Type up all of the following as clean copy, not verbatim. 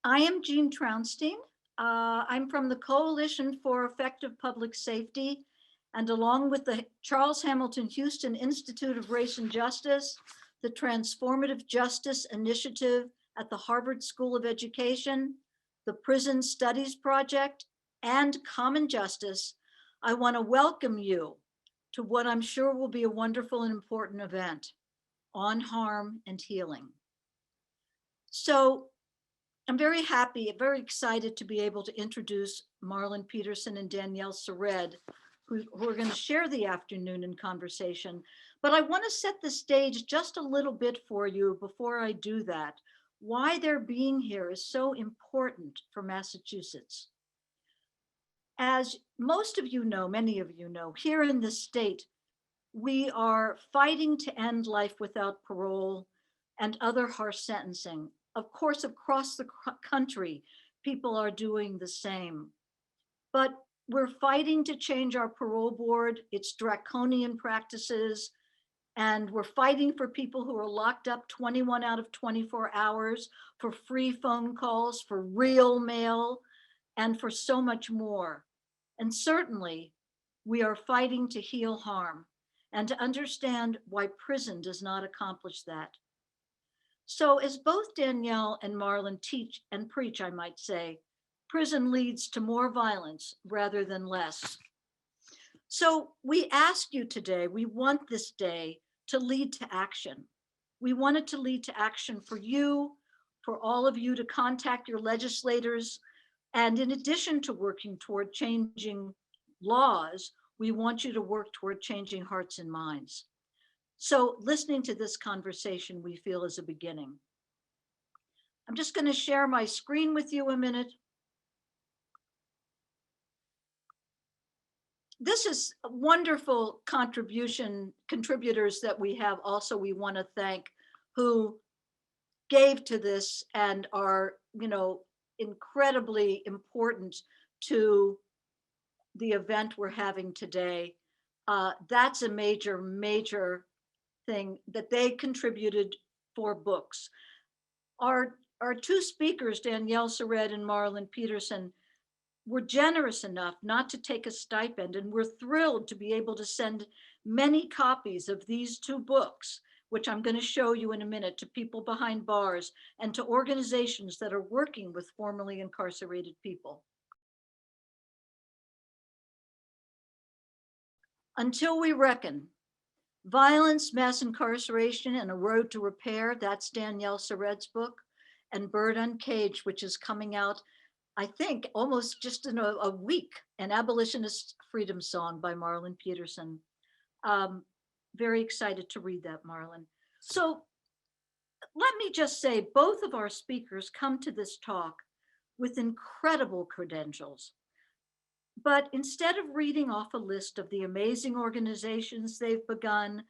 I am Jean Trounstein. I'm from the Coalition for Effective Public Safety, and along with the Charles Hamilton Houston Institute of Race and Justice, the Transformative Justice Initiative at the Harvard School of Education, the Prison Studies Project, and Common Justice, I want to welcome you to what I'm sure will be a wonderful and important event on harm and healing. So I'm very happy, very excited to be able to introduce Marlon Peterson and Danielle Sered, who are going to share the afternoon in conversation. But I want to set the stage just a little bit for you before I do that. Why their being here is so important for Massachusetts. As most of you know, many of you know, here in the state, we are fighting to end life without parole and other harsh sentencing. Of course, across the country, people are doing the same. But we're fighting to change our parole board, its draconian practices, and we're fighting for people who are locked up 21 out of 24 hours, for free phone calls, for real mail, and for so much more. And certainly, we are fighting to heal harm and to understand why prison does not accomplish that. So, as both Danielle and Marlon teach and preach, I might say, prison leads to more violence rather than less. So, we ask you today, we want this day to lead to action. We want it to lead to action for you, for all of you to contact your legislators. And in addition to working toward changing laws, we want you to work toward changing hearts and minds. So listening to this conversation, we feel is a beginning. I'm just going to share my screen with you a minute. This is a wonderful contributors that we have also we want to thank who gave to this and are, incredibly important to the event we're having today. That's a major, major thing that they contributed for books. Our two speakers, Danielle Sered and Marlon Peterson, were generous enough not to take a stipend, and we're thrilled to be able to send many copies of these two books, which I'm going to show you in a minute, to people behind bars and to organizations that are working with formerly incarcerated people. Until We Reckon, Violence, Mass Incarceration, and a Road to Repair, that's Danielle Sered's book, and Bird Uncaged, which is coming out, I think, almost just in a week, an Abolitionist freedom song by Marlon Peterson. Very excited to read that, Marlon. So let me just say, both of our speakers come to this talk with incredible credentials. But instead of reading off a list of the amazing organizations they've begun,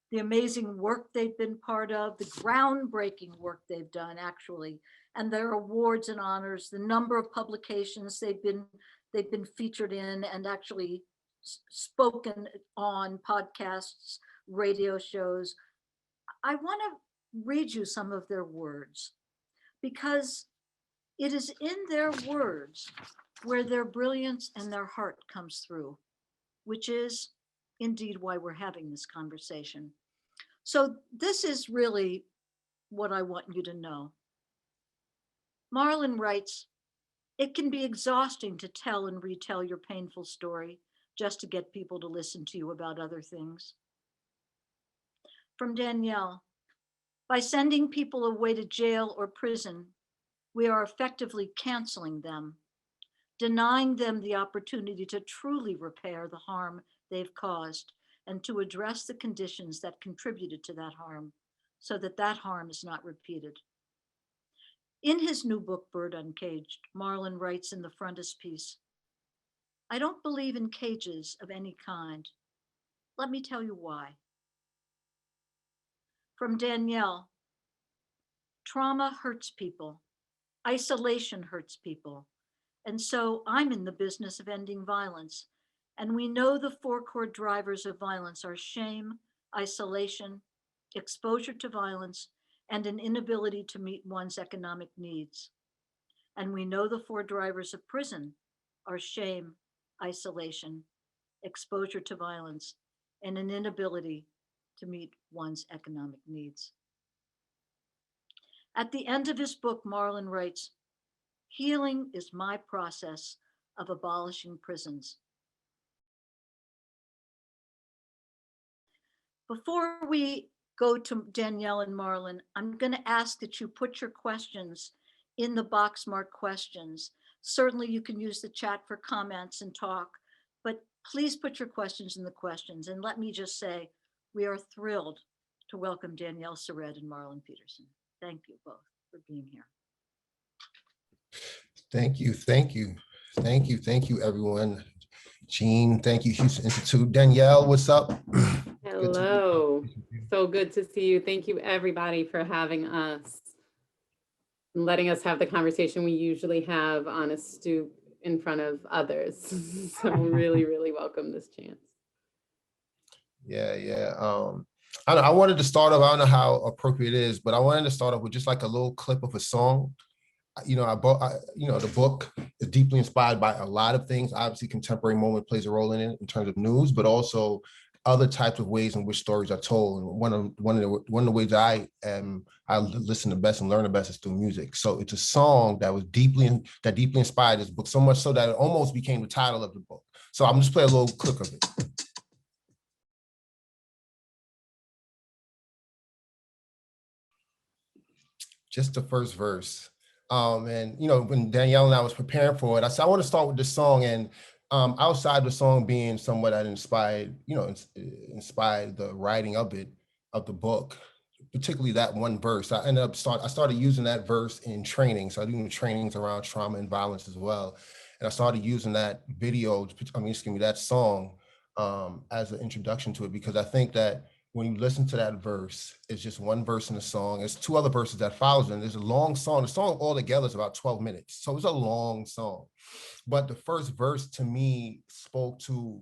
the amazing work they've been part of, the groundbreaking work they've done, actually, and their awards and honors, the number of publications they've been featured in and actually spoken on podcasts, radio shows. I want to read you some of their words because it is in their words where their brilliance and their heart comes through, which is indeed why we're having this conversation. So this is really what I want you to know. Marlon writes, "It can be exhausting to tell and retell your painful story just to get people to listen to you about other things." From Danielle, "By sending people away to jail or prison, we are effectively canceling them, denying them the opportunity to truly repair the harm they've caused and to address the conditions that contributed to that harm so that that harm is not repeated." In his new book, Bird Uncaged, Marlon writes in the frontispiece, "I don't believe in cages of any kind. Let me tell you why." From Danielle, "Trauma hurts people. Isolation hurts people. And so I'm in the business of ending violence. And we know the four core drivers of violence are shame, isolation, exposure to violence, and an inability to meet one's economic needs. And we know the four drivers of prison are shame, isolation, exposure to violence, and an inability to meet one's economic needs. At the end of his book, Marlon writes, "Healing is my process of abolishing prisons." Before we go to Danielle and Marlon, I'm going to ask that you put your questions in the box marked questions. Certainly you can use the chat for comments and talk, but please put your questions in the questions. And let me just say, we are thrilled to welcome Danielle Surratt and Marlon Peterson. Thank you both for being here. Thank you, thank you, thank you, thank you, everyone. Jean, thank you, Houston Institute. Danielle, what's up? Hello, so good to see you. Thank you, everybody, for having us and letting us have the conversation we usually have on a stoop in front of others. So really, really welcome this chance. Yeah. I wanted to start off, I don't know how appropriate it is, but I wanted to start off with just like a little clip of a song. The book is deeply inspired by a lot of things. Obviously, contemporary moment plays a role in it in terms of news, but also other types of ways in which stories are told. And one of the ways I listen the best and learn the best is through music. So it's a song that deeply inspired this book, so much so that it almost became the title of the book. So I'm just play a little clip of it. Just the first verse. And when Danielle and I was preparing for it, I said I want to start with this song, and outside the song being somewhat that inspired the writing of the book, particularly that one verse. I started using that verse in training. So I do trainings around trauma and violence as well, and I started using that that song as an introduction to it, because I think that when you listen to that verse, it's just one verse in the song. There's two other verses that follows, and there's a long song. The song altogether is about 12 minutes. So it's a long song. But the first verse to me spoke to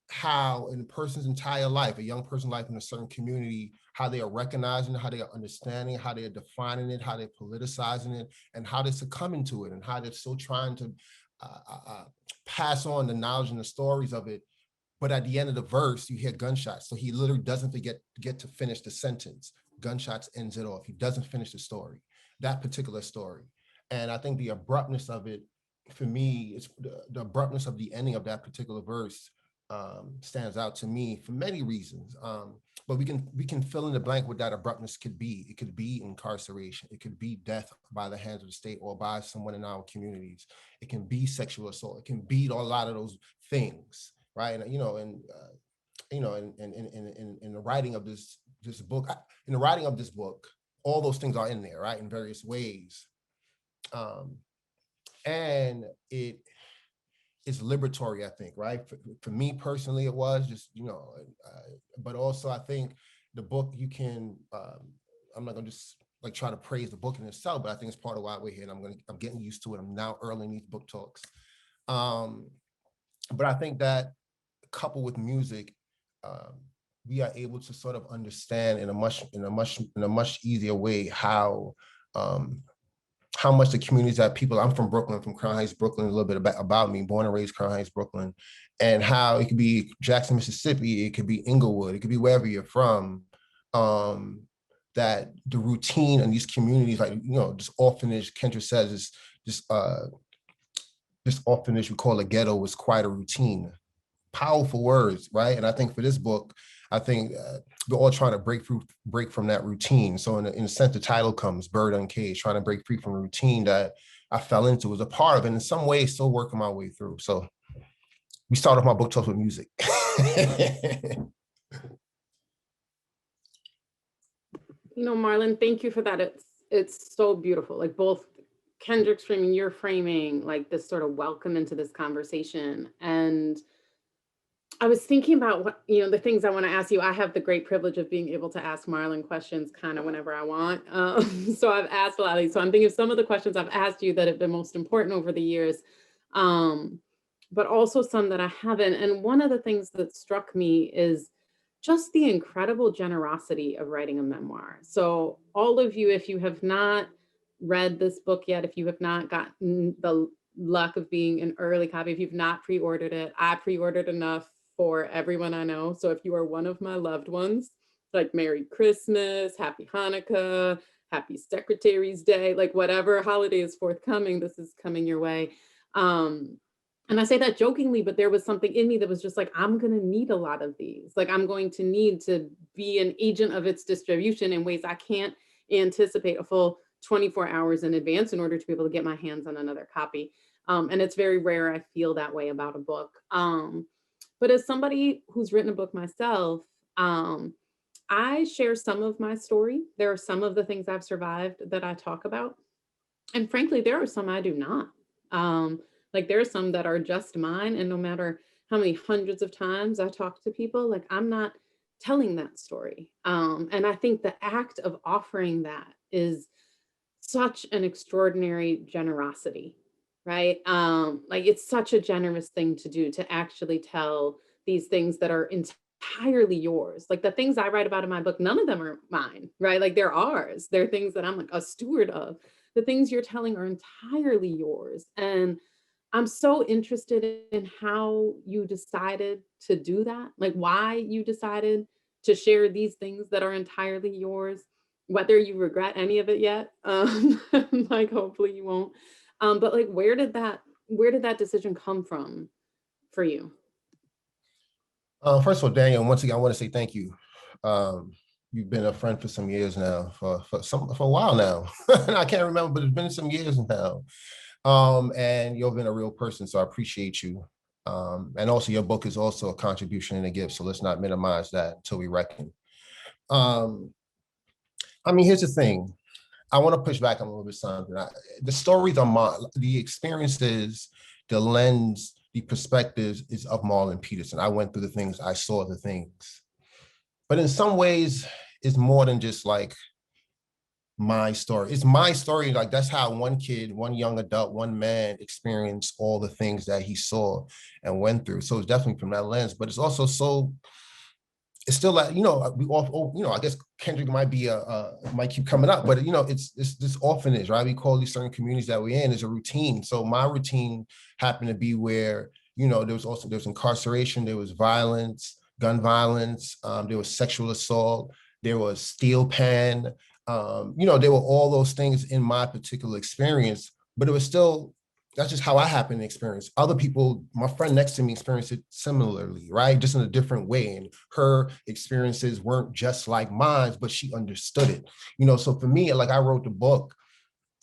how in a person's entire life, a young person's life in a certain community, how they are recognizing it, how they are understanding it, how they are defining it, how they're politicizing it, and how they're succumbing to it, and how they're still trying to pass on the knowledge and the stories of it. But at the end of the verse, you hear gunshots. So he literally doesn't get to finish the sentence. Gunshots ends it off. He doesn't finish the story, that particular story. And I think the abruptness of it, for me, it's the abruptness of the ending of that particular verse stands out to me for many reasons. But we can fill in the blank what that abruptness could be. It could be incarceration. It could be death by the hands of the state or by someone in our communities. It can be sexual assault. It can be a lot of those things. Right, and in the writing of this book, all those things are in there, right, in various ways, and it's liberatory, I think, right. For me personally, it was just but also I think the book you can. I'm not gonna just like try to praise the book in itself, but I think it's part of why we're here, and I'm getting used to it. I'm now early in these book talks, but I think that, coupled with music, we are able to sort of understand in a much easier way how much the communities that people. I'm from Brooklyn, from Crown Heights, Brooklyn. A little bit about me, born and raised Crown Heights, Brooklyn, and how it could be Jackson, Mississippi, it could be Inglewood, it could be wherever you're from. That the routine in these communities, like this orphanage, Kendra says, is this orphanage we call a ghetto, was quite a routine. Powerful words, right? And I think for this book, I think we're all trying to break from that routine. So in a sense, the title comes, Bird Uncaged, trying to break free from a routine that I fell into, was a part of, and in some ways still working my way through. So we start off my book talks with music. Marlon, thank you for that. It's so beautiful. Like both Kendrick's framing, your framing, like this sort of welcome into this conversation. And I was thinking about what, the things I want to ask you. I have the great privilege of being able to ask Marlon questions kind of whenever I want. So I've asked a lot of these. So I'm thinking of some of the questions I've asked you that have been most important over the years, but also some that I haven't. And one of the things that struck me is just the incredible generosity of writing a memoir. So all of you, if you have not read this book yet, if you have not gotten the luck of being an early copy, if you've not pre-ordered it, I pre-ordered enough for everyone I know. So if you are one of my loved ones, like Merry Christmas, Happy Hanukkah, Happy Secretary's Day, like whatever holiday is forthcoming, this is coming your way. And I say that jokingly, but there was something in me that was just like, I'm going to need a lot of these. Like, I'm going to need to be an agent of its distribution in ways I can't anticipate a full 24 hours in advance in order to be able to get my hands on another copy. And it's very rare I feel that way about a book. But as somebody who's written a book myself, I share some of my story. There are some of the things I've survived that I talk about. And frankly, there are some I do not. Like there are some that are just mine. And no matter how many hundreds of times I talk to people, like I'm not telling that story. And I think the act of offering that is such an extraordinary generosity, right? Like it's such a generous thing to do, to actually tell these things that are entirely yours. Like the things I write about in my book, none of them are mine, right? Like they're ours. They're things that I'm like a steward of. The things you're telling are entirely yours. And I'm so interested in how you decided to do that, like why you decided to share these things that are entirely yours, whether you regret any of it yet. Like hopefully you won't. But like where did that decision come from for you? First of all, Daniel, once again, I want to say thank you. You've been a friend for some years now, for a while now. I can't remember, but it's been some years now. And you've been a real person, so I appreciate you. And also your book is also a contribution and a gift, so let's not minimize that until we reckon. I mean, here's the thing. I want to push back on a little bit something. The stories are the experiences, the lens, the perspectives is of Marlon Peterson. I went through the things, I saw the things. But in some ways, it's more than just like my story. It's my story. Like that's how one kid, one young adult, one man experienced all the things that he saw and went through. So it's definitely from that lens, but it's also it's still like, we all, I guess Kendrick might be might keep coming up, but it's this orphanage, right? We call these certain communities that we're in is a routine. So my routine happened to be where, there was incarceration, there was violence, gun violence, there was sexual assault, there was steel pan, there were all those things in my particular experience, but it was still, that's just how I happen to experience. Other people, my friend next to me experienced it similarly, right? Just in a different way. And her experiences weren't just like mine, but she understood it. So for me, like I wrote the book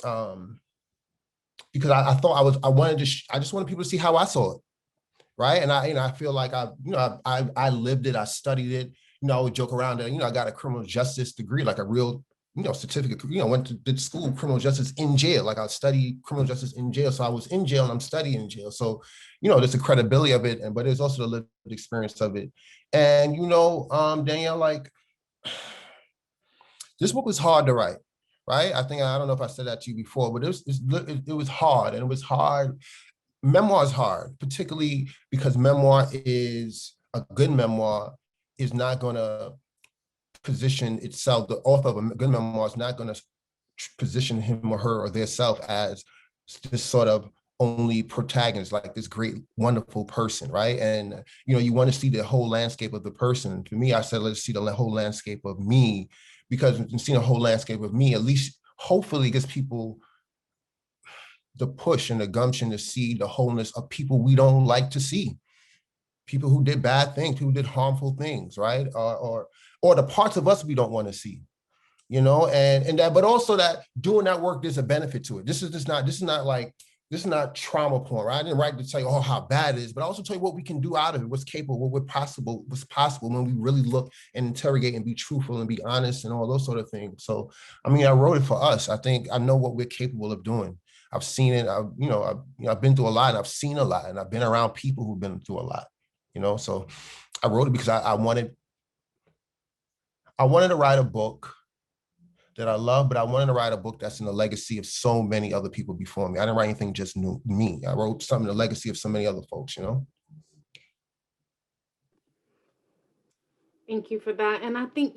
because I thought I just wanted people to see how I saw it, right? And I feel like I lived it, I studied it. I would joke around that, I got a criminal justice degree, like a real certificate, did school criminal justice in jail. Like I studied criminal justice in jail. So I was in jail and I'm studying in jail. So, there's the credibility of it, but there's also the lived experience of it. And, Danielle, like this book was hard to write, right? I don't know if I said that to you before, but it was hard, and it was hard. Memoir is hard, particularly because memoir is a good memoir is not going to position itself, the author of a good memoir is not going to position him or her or their self as this sort of only protagonist, like this great, wonderful person, right? And, you want to see the whole landscape of the person. For me, I said, let's see the whole landscape of me, because seeing a whole landscape of me, at least hopefully gives people the push and the gumption to see the wholeness of people we don't like to see. People who did bad things, who did harmful things, right? Or the parts of us we don't want to see, and that, but also that doing that work, there's a benefit to it. This is not trauma porn, right? I didn't write to tell you, how bad it is, but I also tell you what we can do out of it, what's capable, what's possible when we really look and interrogate and be truthful and be honest and all those sort of things. So, I wrote it for us. I think I know what we're capable of doing. I've seen it. I've been through a lot, and I've seen a lot, and I've been around people who've been through a lot. So I wrote it because I wanted to write a book that I love, but I wanted to write a book that's in the legacy of so many other people before me. I didn't write anything just new me. I wrote something in the legacy of so many other folks, Thank you for that. And I think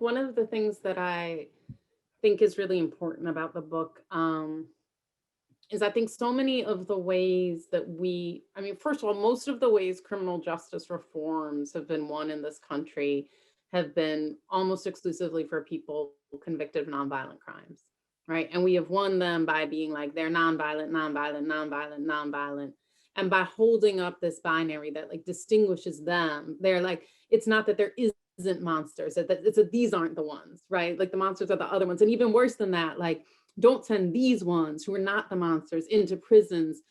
one of the things that I think is really important about the book is I think so many of the ways that first of all, most of the ways criminal justice reforms have been won in this country have been almost exclusively for people convicted of nonviolent crimes, right? And we have won them by being like, they're nonviolent, nonviolent, nonviolent, nonviolent. And by holding up this binary that like distinguishes them, they're like, it's not that there isn't monsters, it's that these aren't the ones, right? Like the monsters are the other ones. And even worse than that, like, don't send these ones who are not the monsters into prisons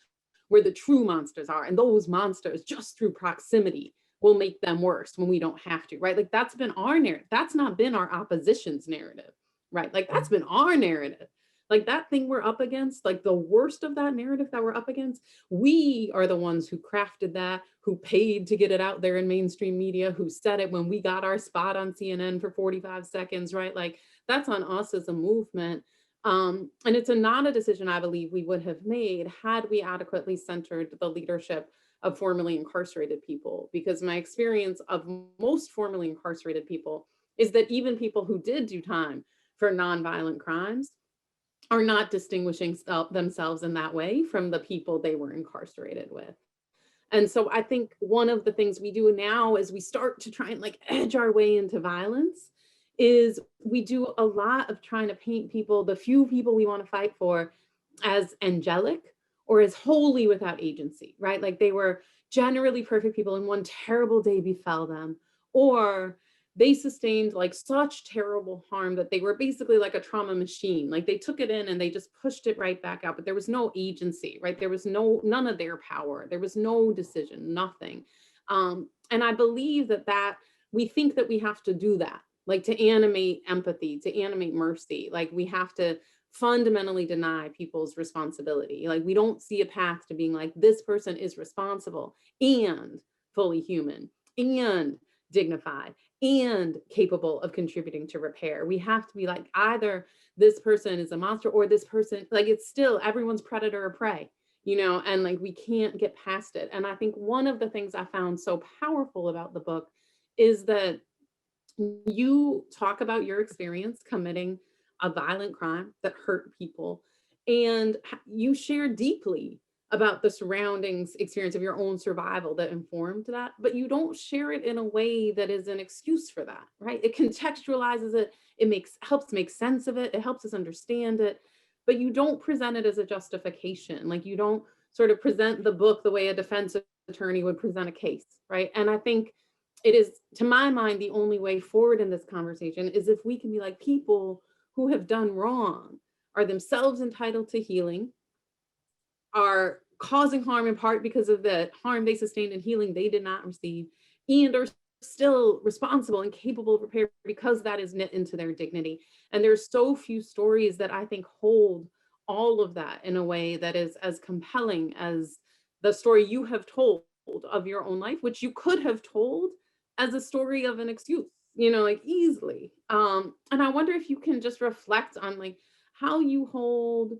where the true monsters are. And those monsters, just through proximity, will make them worse when we don't have to, right? Like that's been our narrative. That's not been our opposition's narrative, right? Like that's been our narrative. Like that thing we're up against, like the worst of that narrative that we're up against, we are the ones who crafted that, who paid to get it out there in mainstream media, who said it when we got our spot on CNN for 45 seconds, right? Like that's on us as a movement. And it's not a decision I believe we would have made had we adequately centered the leadership of formerly incarcerated people, because my experience of most formerly incarcerated people is that even people who did do time for nonviolent crimes are not distinguishing themselves in that way from the people they were incarcerated with. And so I think one of the things we do now as we start to try and like edge our way into violence is we do a lot of trying to paint people, the few people we want to fight for, as angelic or as wholly without agency, right? Like they were generally perfect people and one terrible day befell them, or they sustained like such terrible harm that they were basically like a trauma machine. Like they took it in and they just pushed it right back out, but there was no agency, right? There was none of their power. There was no decision, nothing. And I believe that we think that we have to do that, like to animate empathy, to animate mercy. Like we have to fundamentally deny people's responsibility. Like we don't see a path to being like, this person is responsible and fully human and dignified and capable of contributing to repair. We have to be like, either this person is a monster or this person, like it's still everyone's predator or prey, you know, and like we can't get past it. And I think one of the things I found so powerful about the book is that you talk about your experience committing a violent crime that hurt people, and you share deeply about the surroundings experience of your own survival that informed that, but you don't share it in a way that is an excuse for that, right? It contextualizes it, helps make sense of it, it helps us understand it, but you don't present it as a justification. Like you don't sort of present the book the way a defense attorney would present a case, right? And I think it is, to my mind, the only way forward in this conversation is if we can be like, people who have done wrong are themselves entitled to healing, are causing harm in part because of the harm they sustained in healing they did not receive, and are still responsible and capable of repair because that is knit into their dignity. And there's so few stories that I think hold all of that in a way that is as compelling as the story you have told of your own life, which you could have told as a story of an excuse, you know, like easily. And I wonder if you can just reflect on like how you hold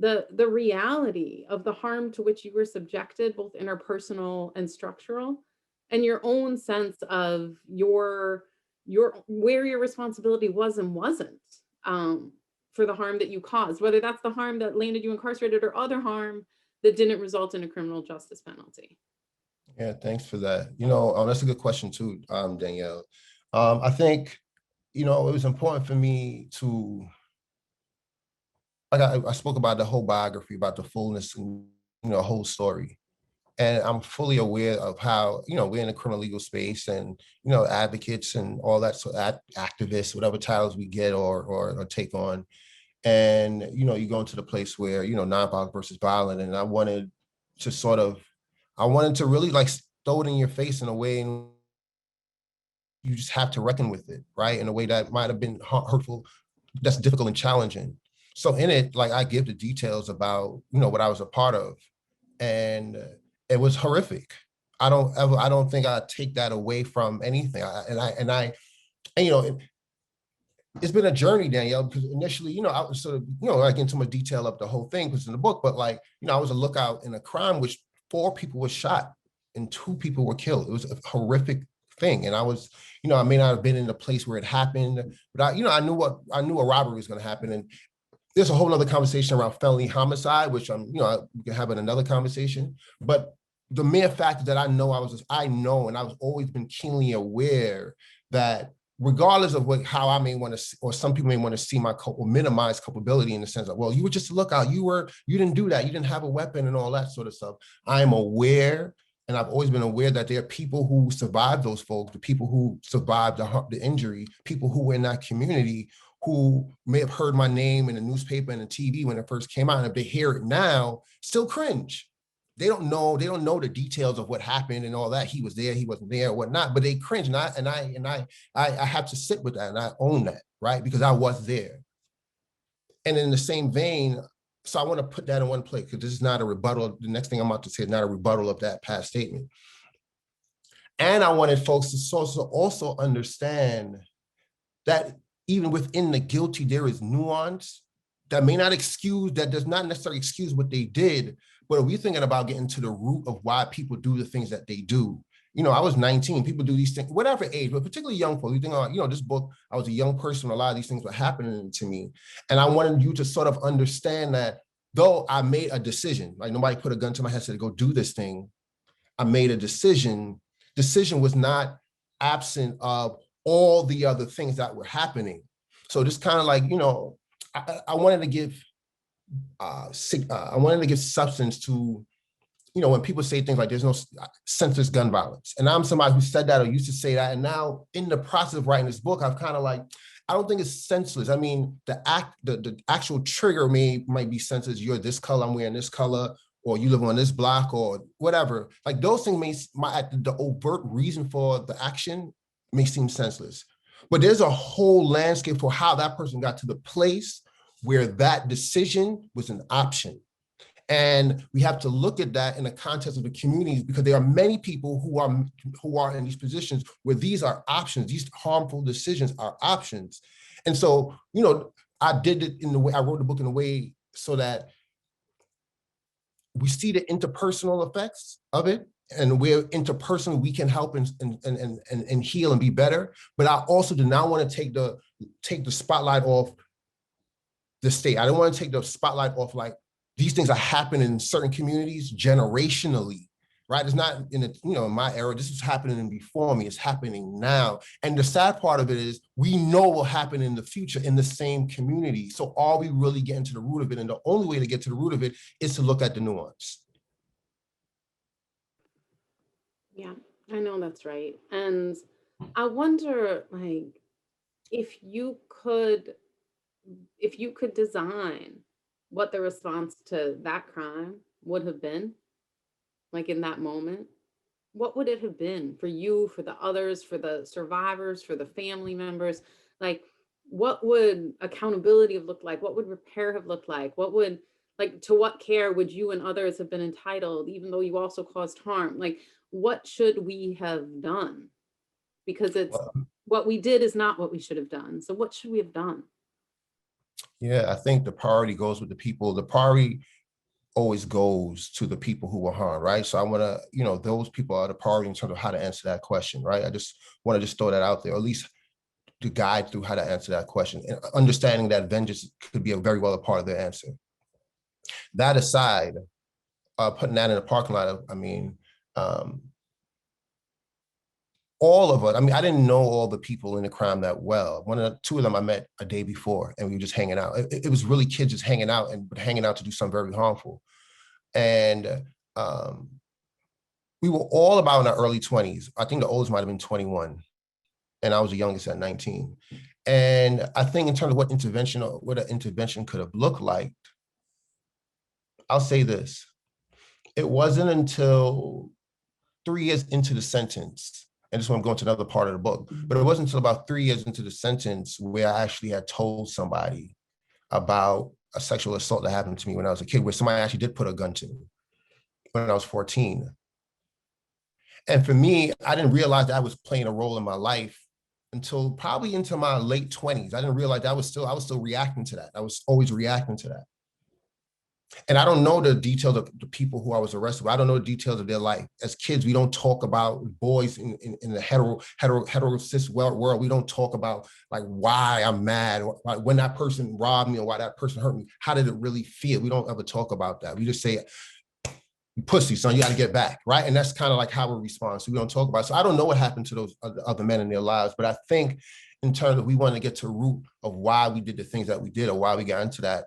the reality of the harm to which you were subjected, both interpersonal and structural, and your own sense of your where your responsibility was and wasn't for the harm that you caused, whether that's the harm that landed you incarcerated or other harm that didn't result in a criminal justice penalty. Yeah, thanks for that. You know, that's a good question too, Danielle. I think, you know, it was important for me to, like I spoke about the whole biography, about the fullness and, you know, whole story. And I'm fully aware of how, you know, we're in the criminal legal space and, you know, advocates and all that, so activists, whatever titles we get or take on. And, you know, you go into the place where, you know, nonviolent versus violent. And I wanted to really like throw it in your face in a way and you just have to reckon with it, right? In a way that might have been hurtful, that's difficult and challenging. So in it, like I give the details about, you know, what I was a part of, and it was horrific. I don't think I take that away from anything. And you know, it's been a journey, Danielle, because initially, you know, I was sort of, you know, I get into more detail of the whole thing because in the book, but like, you know, I was a lookout in a crime which 4 people were shot and 2 people were killed. It was a horrific thing. And I was, I may not have been in a place where it happened, but I knew a robbery was going to happen. And there's a whole other conversation around felony homicide, which we can have in another conversation. But the mere fact that I know, and I've always been keenly aware that regardless of how I may want to, or some people may want to see or minimize culpability in the sense of, well, you were just a lookout, you didn't do that, you didn't have a weapon and all that sort of stuff. I am aware, and I've always been aware that there are people who survived those folks, the people who survived the injury, people who were in that community who may have heard my name in the newspaper and the TV when it first came out, and if they hear it now, still cringe. They don't know the details of what happened and all that. He was there, he wasn't there, or whatnot, but they cringe. And I have to sit with that, and I own that, right? Because I was there. And in the same vein, so I want to put that in one place, because this is not a rebuttal. The next thing I'm about to say is not a rebuttal of that past statement. And I wanted folks to also understand that even within the guilty, there is nuance that does not necessarily excuse what they did. But if we're thinking about getting to the root of why people do the things that they do, I was 19, people do these things, whatever age, but particularly young folks. You think about, this book, I was a young person, a lot of these things were happening to me. And I wanted you to sort of understand that though I made a decision, like nobody put a gun to my head and said, go do this thing, I made a decision. Decision was not absent of all the other things that were happening. So just kind of like, I wanted to give substance to, when people say things like there's no senseless gun violence. And I'm somebody who said that or used to say that. And now in the process of writing this book, I've kind of like, I don't think it's senseless. I mean, the actual trigger might be senseless. You're this color, I'm wearing this color, or you live on this block or whatever. Like those things the overt reason for the action may seem senseless. But there's a whole landscape for how that person got to the place where that decision was an option. And we have to look at that in the context of the communities, because there are many people who are in these positions where these are options, these harmful decisions are options. And so, I did it in the way, I wrote the book in a way so that we see the interpersonal effects of it, and where interpersonally we can help and heal and be better. But I also do not want to take the spotlight off the state. I don't want to take the spotlight off like these things are happening in certain communities generationally, right? It's not in my era, this is happening before me, it's happening now. And the sad part of it is we know will happen in the future in the same community. So are we really getting to the root of it? And the only way to get to the root of it is to look at the nuance. Yeah, I know that's right. And I wonder, like, if you could design what the response to that crime would have been, like in that moment, what would it have been for you, for the others, for the survivors, for the family members? Like, what would accountability have looked like? What would repair have looked like? To what care would you and others have been entitled, even though you also caused harm? Like, what should we have done? Because what we did is not what we should have done. So what should we have done? Yeah, I think the priority goes with the people. The priority always goes to the people who were harmed, right? So I want to, those people are the priority in terms of how to answer that question, right? I just want to throw that out there, or at least to guide through how to answer that question, and understanding that vengeance could be very well a part of their answer. That aside, putting that in the parking lot, all of us, I didn't know all the people in the crime that well. Two of them I met a day before, and we were just hanging out. It was really kids just hanging out to do something very harmful. And we were all about in our early 20s. I think the oldest might've been 21, and I was the youngest at 19. And I think in terms of what an intervention could have looked like, I'll say this. It wasn't until 3 years into the sentence, and this is why I'm going to another part of the book, but it wasn't until about 3 years into the sentence where I actually had told somebody about a sexual assault that happened to me when I was a kid, where somebody actually did put a gun to me when I was 14. And for me, I didn't realize that I was playing a role in my life until probably into my late 20s. I didn't realize that I was still reacting to that. I was always reacting to that. And I don't know the details of the people who I was arrested with. I don't know the details of their life. As kids, we don't talk about boys in the hetero cis world. We don't talk about like why I'm mad or like when that person robbed me or why that person hurt me. How did it really feel? We don't ever talk about that. We just say, "You pussy, son, you got to get back," right? And that's kind of like how we respond. So we don't talk about it. So I don't know what happened to those other men in their lives, but I think in terms of we want to get to the root of why we did the things that we did or why we got into that,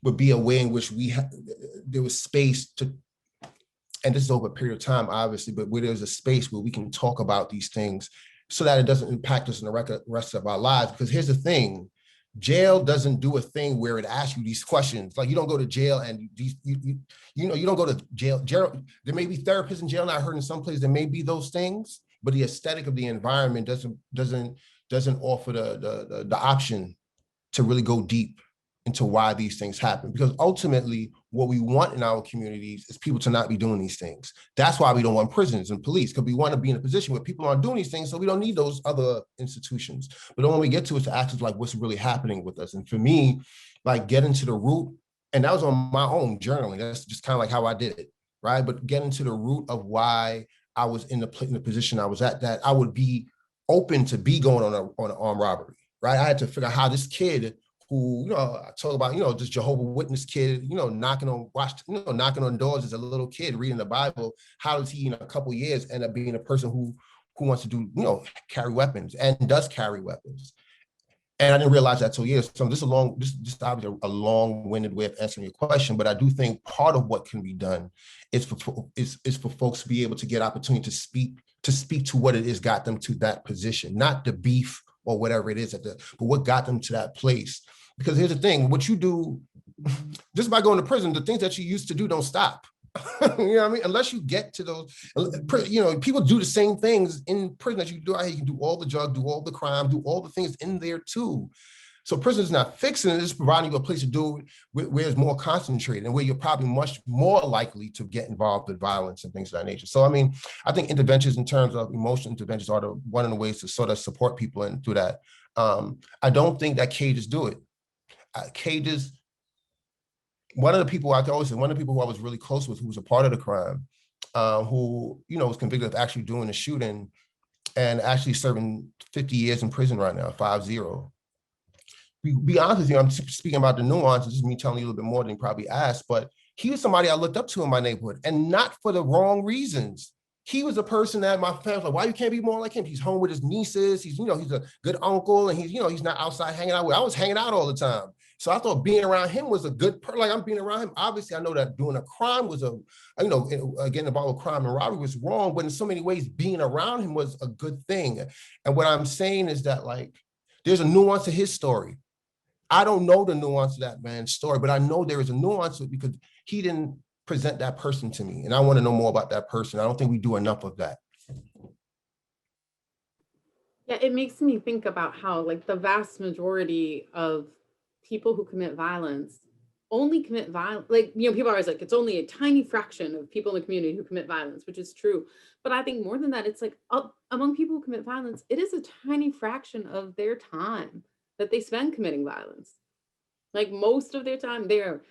would be a way in which there was space to, and this is over a period of time, obviously, but where there's a space where we can talk about these things so that it doesn't impact us in the rest of our lives. Because here's the thing, jail doesn't do a thing where it asks you these questions. Like you don't go to jail and you don't go to jail. There may be therapists in jail, and I heard in some places there may be those things, but the aesthetic of the environment doesn't offer the option to really go deep into why these things happen. Because ultimately, what we want in our communities is people to not be doing these things. That's why we don't want prisons and police, because we want to be in a position where people aren't doing these things, so we don't need those other institutions. But then when we get to it, to ask us like, what's really happening with us? And for me, like getting to the root, and that was on my own journaling. That's just kind of like how I did it, right? But getting to the root of why I was in the position I was at, that I would be open to be going on an armed robbery, right? I had to figure out how this kid who, I talk about, this Jehovah's Witness kid, knocking on doors as a little kid, reading the Bible. How does he in a couple of years end up being a person who wants to do, carry weapons and does carry weapons? And I didn't realize that till years. So this is obviously a long-winded way of answering your question, but I do think part of what can be done is for folks to be able to get opportunity to speak to what it is got them to that position, not the beef or whatever it is, but what got them to that place. Because here's the thing, what you do, just by going to prison, the things that you used to do don't stop. You know what I mean? Unless you get to those, people do the same things in prison that you do out here. You can do all the drugs, do all the crime, do all the things in there too. So prison is not fixing it, it's providing you a place to do it where it's more concentrated and where you're probably much more likely to get involved with violence and things of that nature. So, I mean, I think interventions in terms of emotional interventions are one of the ways to sort of support people and through that. I don't think that cages do it. Cages, one of the people I who I was really close with, who was a part of the crime, who, was convicted of actually doing the shooting and actually serving 50 years in prison right now, 50. Be honest with you, I'm speaking about the nuances, just me telling you a little bit more than you probably asked, but he was somebody I looked up to in my neighborhood, and not for the wrong reasons. He was a person that my family was like, why you can't be more like him? He's home with his nieces. He's, he's a good uncle, and he's not outside hanging out with. I was hanging out all the time. So I thought being around him was a good like I'm being around him. Obviously, I know that doing a crime was again, about crime and robbery was wrong, but in so many ways, being around him was a good thing. And what I'm saying is that, like, there's a nuance to his story. I don't know the nuance of that man's story, but I know there is a nuance to it because he didn't present that person to me. And I want to know more about that person. I don't think we do enough of that. Yeah, it makes me think about how, like, the vast majority of people who commit violence only commit violence. Like, people are always like, it's only a tiny fraction of people in the community who commit violence, which is true. But I think more than that, it's like among people who commit violence, it is a tiny fraction of their time that they spend committing violence. Like, most of their time, they are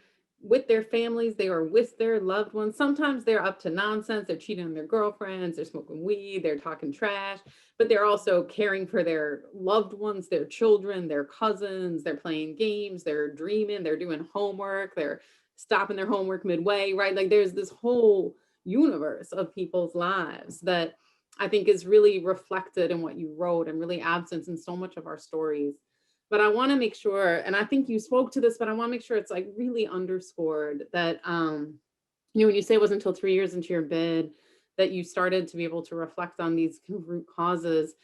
with their families, they are with their loved ones. Sometimes they're up to nonsense, they're cheating on their girlfriends, they're smoking weed, they're talking trash, but they're also caring for their loved ones, their children, their cousins, they're playing games, they're dreaming, they're doing homework, they're stopping their homework midway, right? Like, there's this whole universe of people's lives that I think is really reflected in what you wrote and really absent in so much of our stories. But I want to make sure, and I think you spoke to this, but I want to make sure it's like really underscored that, when you say it wasn't until 3 years into your bid that you started to be able to reflect on these root causes.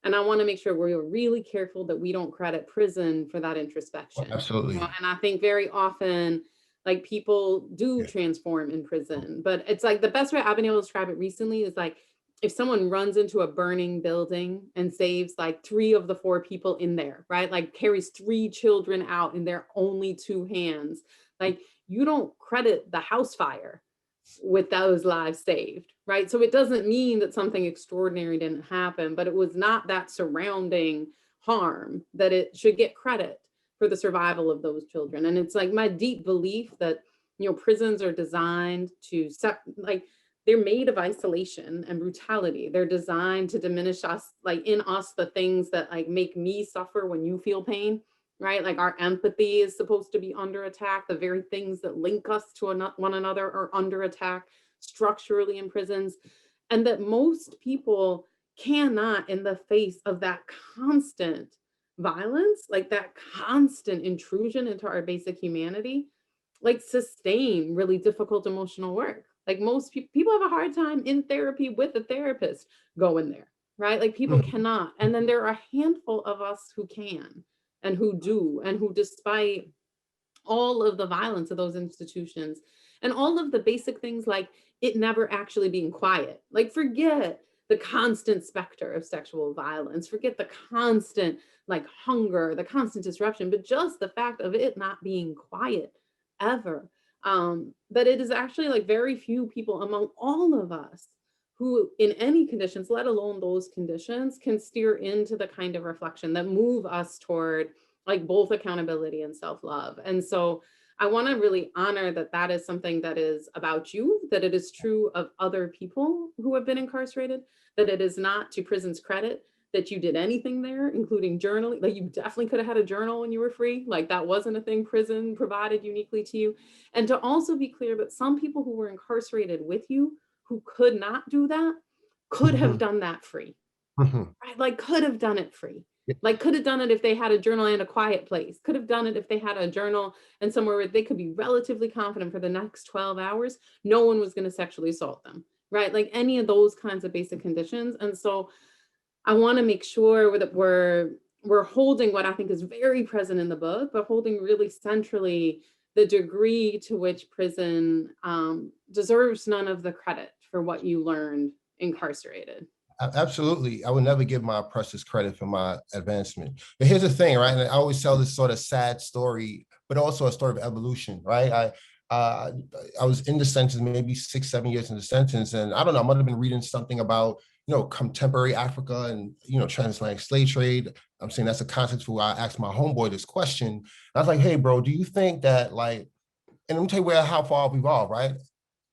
And I want to make sure we're really careful that we don't credit prison for that introspection. Absolutely. And I think very often, like, people do transform in prison, but it's like the best way I've been able to describe it recently is like, if someone runs into a burning building and saves like 3 of the 4 people in there, right? Like, carries 3 children out in their only 2 hands, like, you don't credit the house fire with those lives saved, right? So it doesn't mean that something extraordinary didn't happen, but it was not that surrounding harm that it should get credit. for the survival of those children. And it's like my deep belief that, you know, prisons are designed to they're made of isolation and brutality. They're designed to diminish us, like in us, the things that like make me suffer when you feel pain, right? Like our empathy is supposed to be under attack. The very things that link us to one another are under attack structurally in prisons. And that most people cannot, in the face of that constant violence, like that constant intrusion into our basic humanity, like sustain really difficult emotional work. Like most people have a hard time in therapy with a therapist going there, right? Like people cannot. And then there are a handful of us who can and who do, and who, despite all of the violence of those institutions and all of the basic things like it never actually being quiet, like forget the constant specter of sexual violence, forget the constant like hunger, the constant disruption, but just the fact of it not being quiet ever. That it is actually like very few people among all of us who in any conditions, let alone those conditions, can steer into the kind of reflection that move us toward like both accountability and self-love. And so I want to really honor that that is something that is about you, that it is true of other people who have been incarcerated, that it is not to prison's credit that you did anything there, including journaling. Like you definitely could have had a journal when you were free. Like that wasn't a thing prison provided uniquely to you. And to also be clear that some people who were incarcerated with you who could not do that could have done that free, right? Like could have done it free. Like could have done it if they had a journal and a quiet place, could have done it if they had a journal and somewhere where they could be relatively confident for the next 12 hours, no one was going to sexually assault them, right? Like any of those kinds of basic conditions. And so I want to make sure that we're holding what I think is very present in the book, but holding really centrally the degree to which prison deserves none of the credit for what you learned incarcerated. Absolutely. I would never give my oppressors credit for my advancement. But here's the thing, right? And I always tell this sort of sad story, but also a story of evolution, right? I was in the sentence, maybe 6-7 years in the sentence. And I don't know, I might have been reading something about, contemporary Africa and, transatlantic slave trade. I'm saying that's a context where I asked my homeboy this question. I was like, hey, bro, do you think that and let me tell you how far we've evolved, right?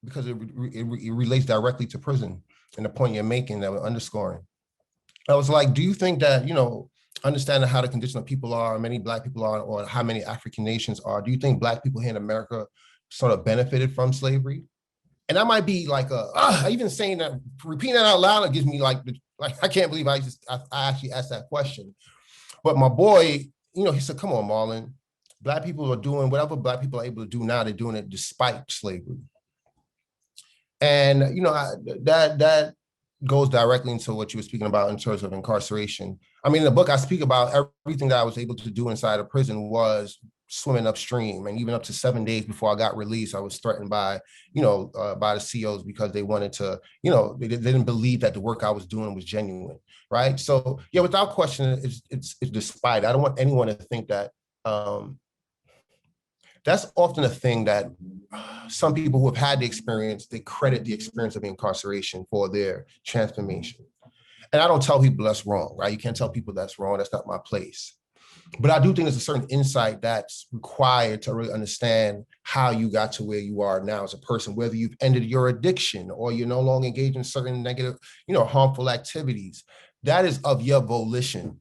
Because it relates directly to prison and the point you're making that we're underscoring. I was like, do you think that, understanding how the condition of people are, many Black people are, or how many African nations are, do you think Black people here in America sort of benefited from slavery? And I might be like, even saying that, repeating that out loud, it gives me like I can't believe I actually asked that question. But my boy, he said, come on, Marlon, Black people are doing whatever Black people are able to do now, they're doing it despite slavery. And, that goes directly into what you were speaking about in terms of incarceration. I mean, in the book, I speak about everything that I was able to do inside of prison was swimming upstream. And even up to 7 days before I got released, I was threatened by the COs because they wanted to, they didn't believe that the work I was doing was genuine, right? So yeah, without question, it's despite. I don't want anyone to think that that's often a thing that some people who have had the experience, they credit the experience of incarceration for their transformation. And I don't tell people that's wrong, right? You can't tell people that's wrong. That's not my place. But I do think there's a certain insight that's required to really understand how you got to where you are now as a person, whether you've ended your addiction or you're no longer engaged in certain negative, harmful activities. That is of your volition.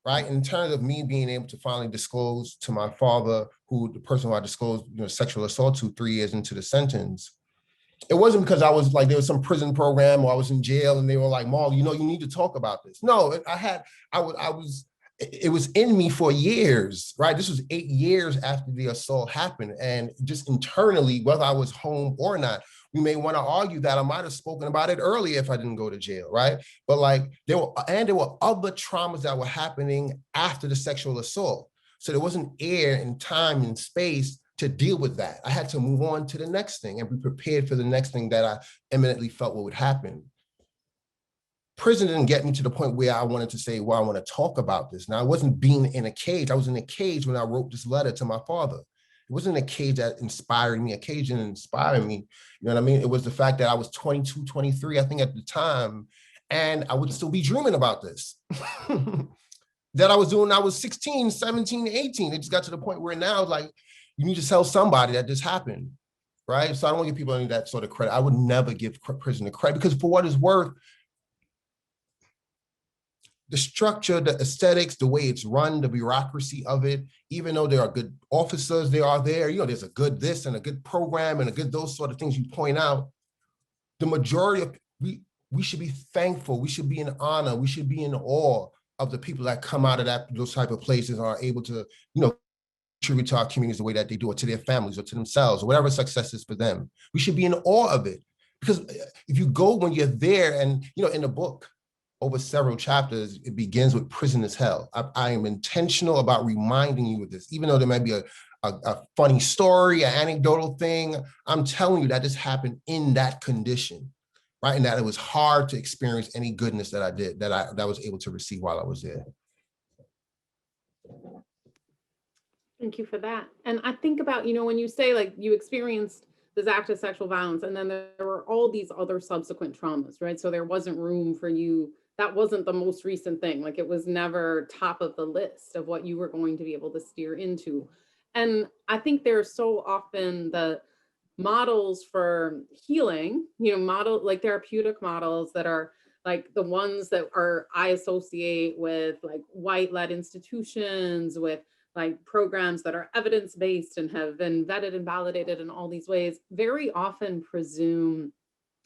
Right. In terms of me being able to finally disclose to my father, the person who I disclosed, sexual assault to 3 years into the sentence, it wasn't because I was like, there was some prison program or I was in jail and they were like, Marl, you need to talk about this. No, it was in me for years, right? This was 8 years after the assault happened. And just internally, whether I was home or not, we may want to argue that I might have spoken about it earlier if I didn't go to jail, right? But there were other traumas that were happening after the sexual assault. So there wasn't air and time and space to deal with that. I had to move on to the next thing and be prepared for the next thing that I imminently felt what would happen. Prison didn't get me to the point where I wanted to say, well, I want to talk about this. Now, I wasn't being in a cage. I was in a cage when I wrote this letter to my father. It wasn't a cage that inspired me. A cage didn't inspire me. You know what I mean? It was the fact that I was 22, 23, I think at the time, and I would still be dreaming about this. that I was doing when I was 16, 17, 18. It just got to the point where now, like, you need to tell somebody that this happened, right? So I don't want to give people any of that sort of credit. I would never give prison the credit, because for what it's worth, the structure, the aesthetics, the way it's run, the bureaucracy of it, even though there are good officers, they are there, you know, there's a good this and a good program and a good those sort of things you point out. The majority of, we should be thankful, we should be in honor, we should be in awe of the people that come out of those type of places and are able to, you know, contribute to our communities the way that they do, or to their families or to themselves, or whatever success is for them. We should be in awe of it. Because if you go when you're there, and, you know, in the book, over several chapters, it begins with prison is hell. I am intentional about reminding you of this, even though there might be a funny story, an anecdotal thing. I'm telling you that this happened in that condition, right? And that it was hard to experience any goodness that I did, that I was able to receive while I was there. Thank you for that. And I think about, you know, when you say like you experienced this act of sexual violence, and then there were all these other subsequent traumas, right? So there wasn't room for you. That wasn't the most recent thing. Like, it was never top of the list of what you were going to be able to steer into. And I think there's so often the models for healing, you know, like therapeutic models that are like the ones that I associate with like white-led institutions, with like programs that are evidence-based and have been vetted and validated in all these ways, very often presume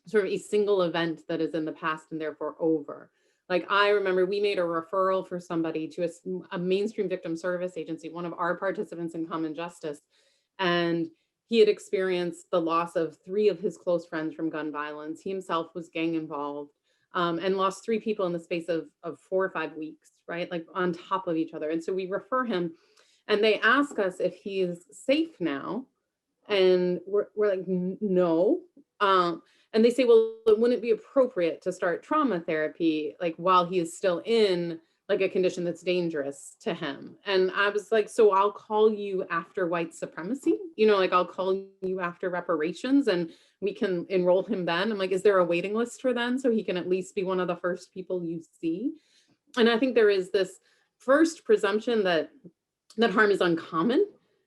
sort of a single event that is in the past and therefore over. Like, I remember we made a referral for somebody to a mainstream victim service agency, one of our participants in Common Justice, and he had experienced the loss of 3 of his close friends from gun violence. He himself was gang involved, and lost 3 people in the space of 4 or 5 weeks, right? Like, on top of each other. And so we refer him, and they ask us if he is safe now. And we're like, no. And they say, well, wouldn't it be appropriate to start trauma therapy, like while he is still in like a condition that's dangerous to him? And I was like, so I'll call you after white supremacy, you know, like I'll call you after reparations and we can enroll him then. I'm like, is there a waiting list for then, so he can at least be one of the first people you see? And I think there is this first presumption that harm is uncommon,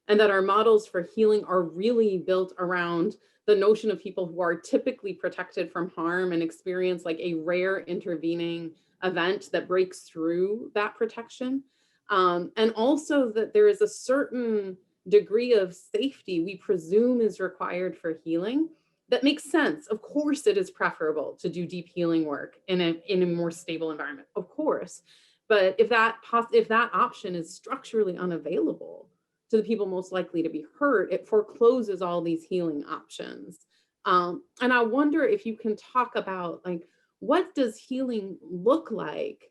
and that our models for healing are really built around the notion of people who are typically protected from harm and experience like a rare intervening event that breaks through that protection. And also that there is a certain degree of safety we presume is required for healing. That makes sense. Of course, it is preferable to do deep healing work in a more stable environment, of course. But if that option is structurally unavailable to the people most likely to be hurt, it forecloses all these healing options. And I wonder if you can talk about, like, what does healing look like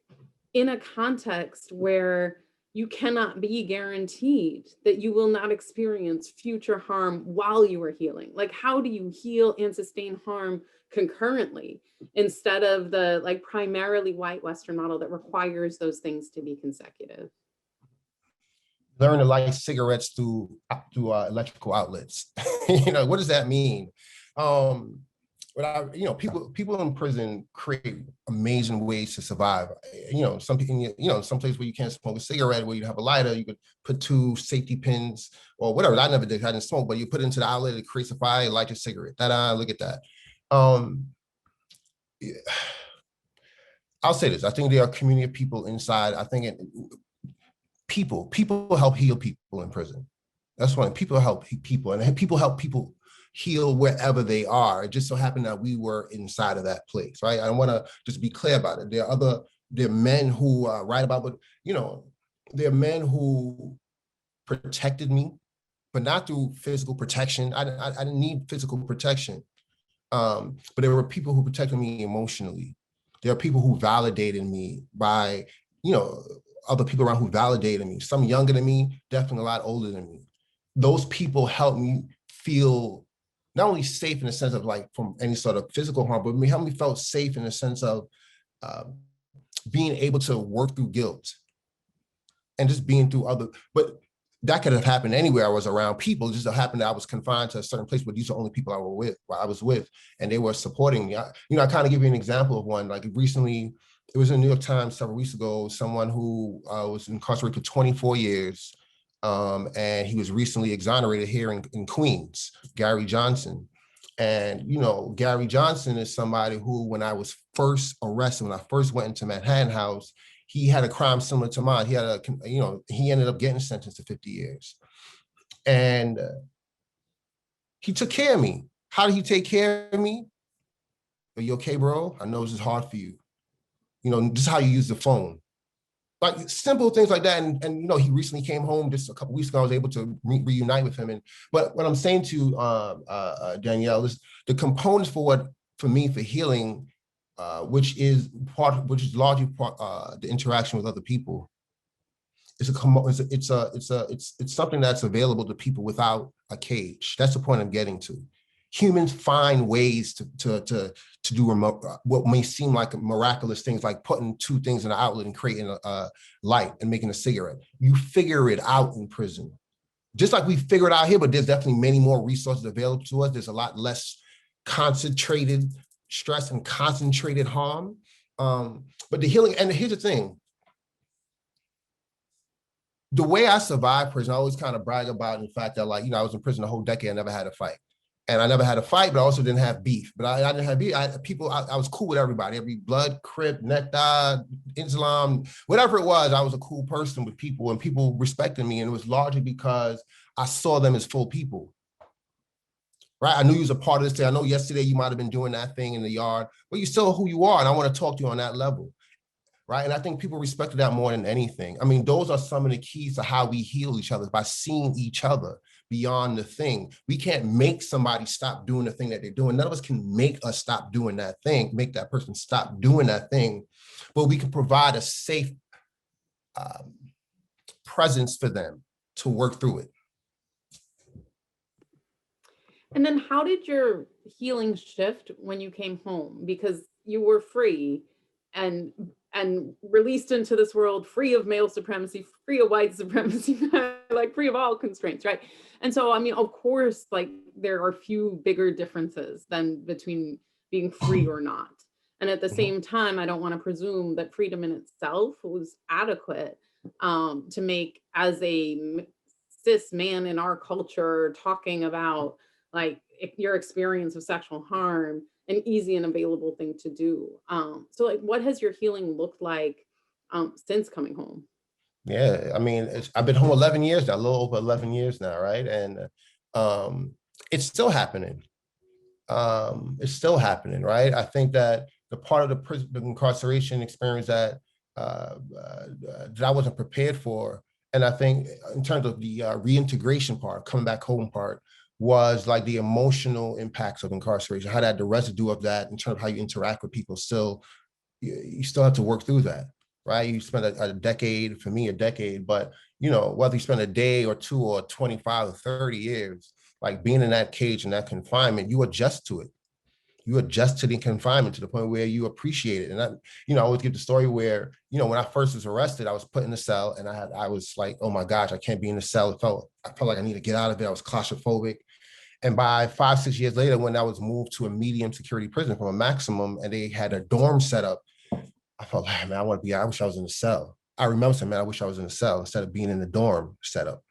in a context where you cannot be guaranteed that you will not experience future harm while you are healing? Like, how do you heal and sustain harm concurrently instead of the like primarily white Western model that requires those things to be consecutive? Learn to light cigarettes through electrical outlets. You know, what does that mean? But you know, people in prison create amazing ways to survive. You know, some place where you can't smoke a cigarette, where you have a lighter, you could put 2 safety pins or whatever. I never did, I didn't smoke, but you put it into the outlet, it creates a fire, light your cigarette. Look at that. Yeah. I'll say this, I think there are a community of people inside. I think people help heal people in prison. That's one. People help people, and people help people heal wherever they are. It just so happened that we were inside of that place, right? I want to just be clear about it. There are men who write about, but you know, there are men who protected me, but not through physical protection. I didn't need physical protection, but there were people who protected me emotionally. There are people who validated me by, you know, other people around who validated me, some younger than me, definitely a lot older than me. Those people helped me feel not only safe in the sense of like from any sort of physical harm, but helped me feel safe in the sense of being able to work through guilt and just being through but that could have happened anywhere I was around people. It just happened that I was confined to a certain place where these are the only people I was with, and they were supporting me. I kind of give you an example of one. Like recently, It was in the New York Times several weeks ago, someone who was incarcerated for 24 years, and he was recently exonerated here in Queens, Gary Johnson. And, you know, Gary Johnson is somebody who, when I was first arrested, when I first went into Manhattan House, he had a crime similar to mine. He had he ended up getting sentenced to 50 years. And he took care of me. How did he take care of me? Are you okay, bro? I know this is hard for you. You know, this is how you use the phone. Like simple things like that. And you know, he recently came home just a couple weeks ago. I was able to reunite with him. But what I'm saying to Danielle is the components for healing, which is largely the interaction with other people. It's something that's available to people without a cage. That's the point I'm getting to. Humans find ways to do what may seem like miraculous things, like putting two things in an outlet and creating a light and making a cigarette. You figure it out in prison, just like we figure it out here. But there's definitely many more resources available to us. There's a lot less concentrated stress and concentrated harm. But the healing, and here's the thing. The way I survived prison, I always kind of brag about the fact that, like, you know, I was in prison a whole decade, I never had a fight. And I never had a fight, but I also didn't have beef. But I didn't have beef. I was cool with everybody. Every blood, Crip, Nectar, Islam, whatever it was, I was a cool person with people, and people respected me. And it was largely because I saw them as full people, right? I knew you was a part of this thing. I know yesterday you might've been doing that thing in the yard, but you're still who you are. And I want to talk to you on that level, right? And I think people respected that more than anything. I mean, those are some of the keys to how we heal each other, by seeing each other beyond the thing. We can't make somebody stop doing the thing that they're doing. None of us can make us stop doing that thing, make that person stop doing that thing, but we can provide a safe presence for them to work through it. And then how did your healing shift when you came home? Because you were free and released into this world, free of male supremacy, free of white supremacy, like free of all constraints, right? And so, I mean, of course, like there are few bigger differences than between being free or not. And at the same time, I don't want to presume that freedom in itself was adequate to make, as a cis man in our culture, talking about like your experience of sexual harm an easy and available thing to do. So like, what has your healing looked like since coming home? Yeah, I mean, I've been home 11 years now, a little over 11 years now, right? And it's still happening. It's still happening, right? I think that the part of the incarceration experience that I wasn't prepared for, and I think in terms of the reintegration part, coming back home part, was like the emotional impacts of incarceration, how that the residue of that in terms of how you interact with people still, you still have to work through that, right? You spend a decade, for me, a decade, but you know, whether you spend a day or two or 25 or 30 years, like being in that cage and that confinement, you adjust to it. You adjust to the confinement to the point where you appreciate it. And I, you know, I always give the story where, you know, when I first was arrested, I was put in a cell and I was like, oh my gosh, I can't be in the cell. I felt like I need to get out of it. I was claustrophobic. And by 5-6 years later, when I was moved to a medium security prison from a maximum, and they had a dorm set up, I felt like, man, I wish I was in the cell. I remember saying, man, I wish I was in the cell instead of being in the dorm setup.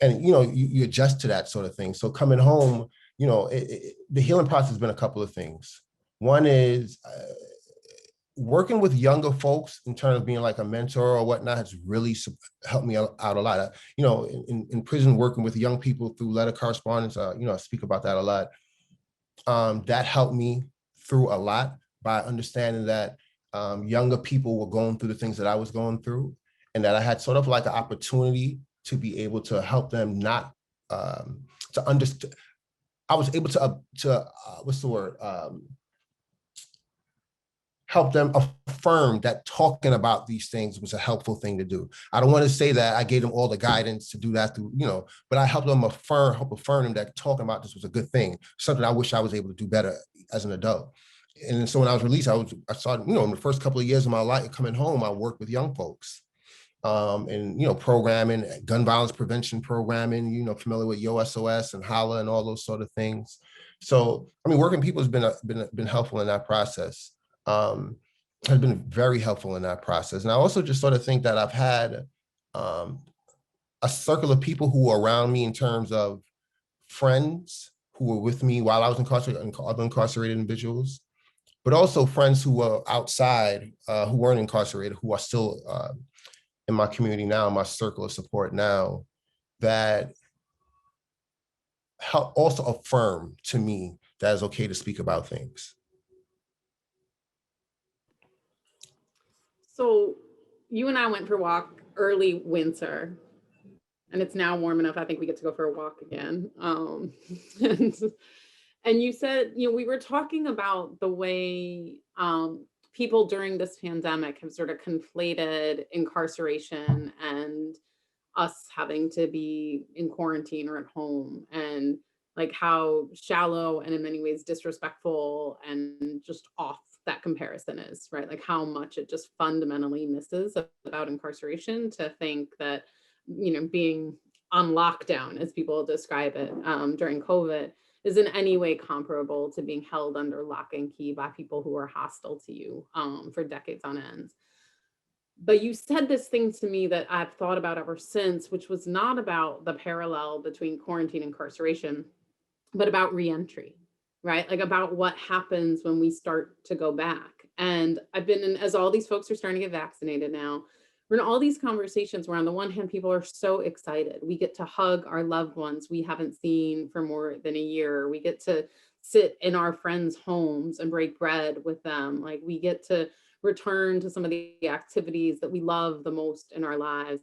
And, you know, you adjust to that sort of thing. So coming home, you know, the healing process has been a couple of things. One is working with younger folks in terms of being like a mentor or whatnot has really helped me out a lot. You know, in prison, working with young people through letter correspondence, you know, I speak about that a lot. That helped me through a lot by understanding that younger people were going through the things that I was going through, and that I had sort of like an opportunity to be able to help them not to understand. I was able to what's the word? Help them affirm that talking about these things was a helpful thing to do. I don't want to say that I gave them all the guidance to do that through, you know, but I helped them help affirm them that talking about this was a good thing, something I wish I was able to do better as an adult. And so when I was released, I started, you know, in the first couple of years of my life coming home, I worked with young folks. And, you know, programming, gun violence prevention programming, you know, familiar with YoSOS and HALA and all those sort of things. So, I mean, working with people has been helpful in that process. has been very helpful in that process. And I also just sort of think that I've had a circle of people who are around me in terms of friends who were with me while I was incarcerated, and other incarcerated individuals, but also friends who were outside, who weren't incarcerated, who are still in my community now, in my circle of support now, that help also affirm to me that it's okay to speak about things. So you and I went for a walk early winter, and it's now warm enough. I think we get to go for a walk again. And, and you said, we were talking about the way people during this pandemic have sort of conflated incarceration and us having to be in quarantine or at home, and like how shallow and in many ways disrespectful and just off that comparison is, right? Like how much it just fundamentally misses about incarceration to think that, being on lockdown, as people describe it, during COVID, is in any way comparable to being held under lock and key by people who are hostile to you for decades on end. But you said this thing to me that I've thought about ever since, which was not about the parallel between quarantine and incarceration, but about reentry, right? Like about what happens when we start to go back. And I've been in, as all these folks are starting to get vaccinated now, we're in all these conversations where on the one hand, people are so excited. We get to hug our loved ones we haven't seen for more than a year. We get to sit in our friends' homes and break bread with them. Like we get to return to some of the activities that we love the most in our lives.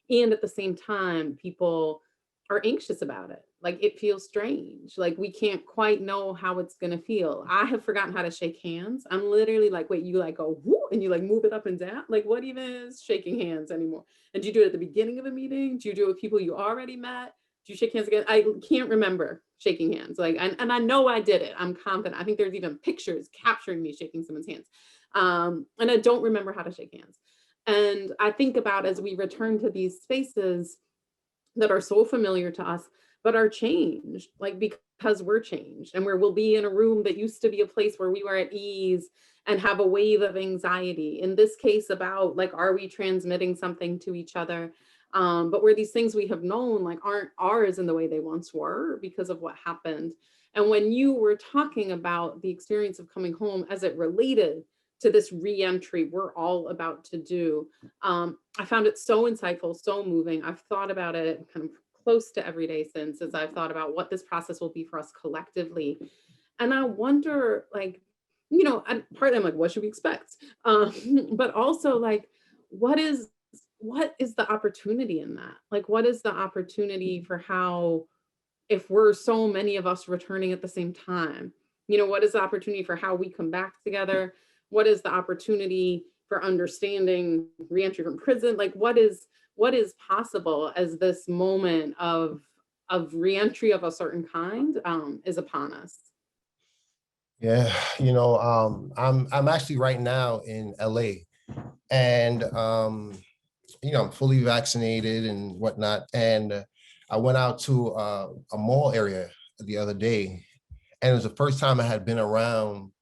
And at the same time, people are anxious about it. Like it feels strange. Like we can't quite know how it's going to feel. I have forgotten how to shake hands. I'm literally like, wait, you like go whoo, and you like move it up and down. Like what even is shaking hands anymore? And do you do it at the beginning of a meeting? Do you do it with people you already met? Do you shake hands again? I can't remember shaking hands. Like, and I know I did it. I'm confident. I think there's even pictures capturing me shaking someone's hands. And I don't remember how to shake hands. And I think about as we return to these spaces that are so familiar to us, but are changed, like because we're changed, and where we'll be in a room that used to be a place where we were at ease and have a wave of anxiety. In this case about like, are we transmitting something to each other? But where these things we have known like aren't ours in the way they once were because of what happened. And when you were talking about the experience of coming home as it related to this re-entry we're all about to do, I found it so insightful, so moving. I've thought about it kind of close to every day since, as I've thought about what this process will be for us collectively. And I wonder, like, and partly I'm like, what should we expect? But also like, what is the opportunity in that? Like, what is the opportunity for how, if we're so many of us returning at the same time, what is the opportunity for how we come back together? What is the opportunity for understanding reentry from prison? Like what is possible as this moment of reentry of a certain kind is upon us? Yeah, I'm actually right now in LA, and I'm fully vaccinated and whatnot. And I went out to a mall area the other day, and it was the first time I had been around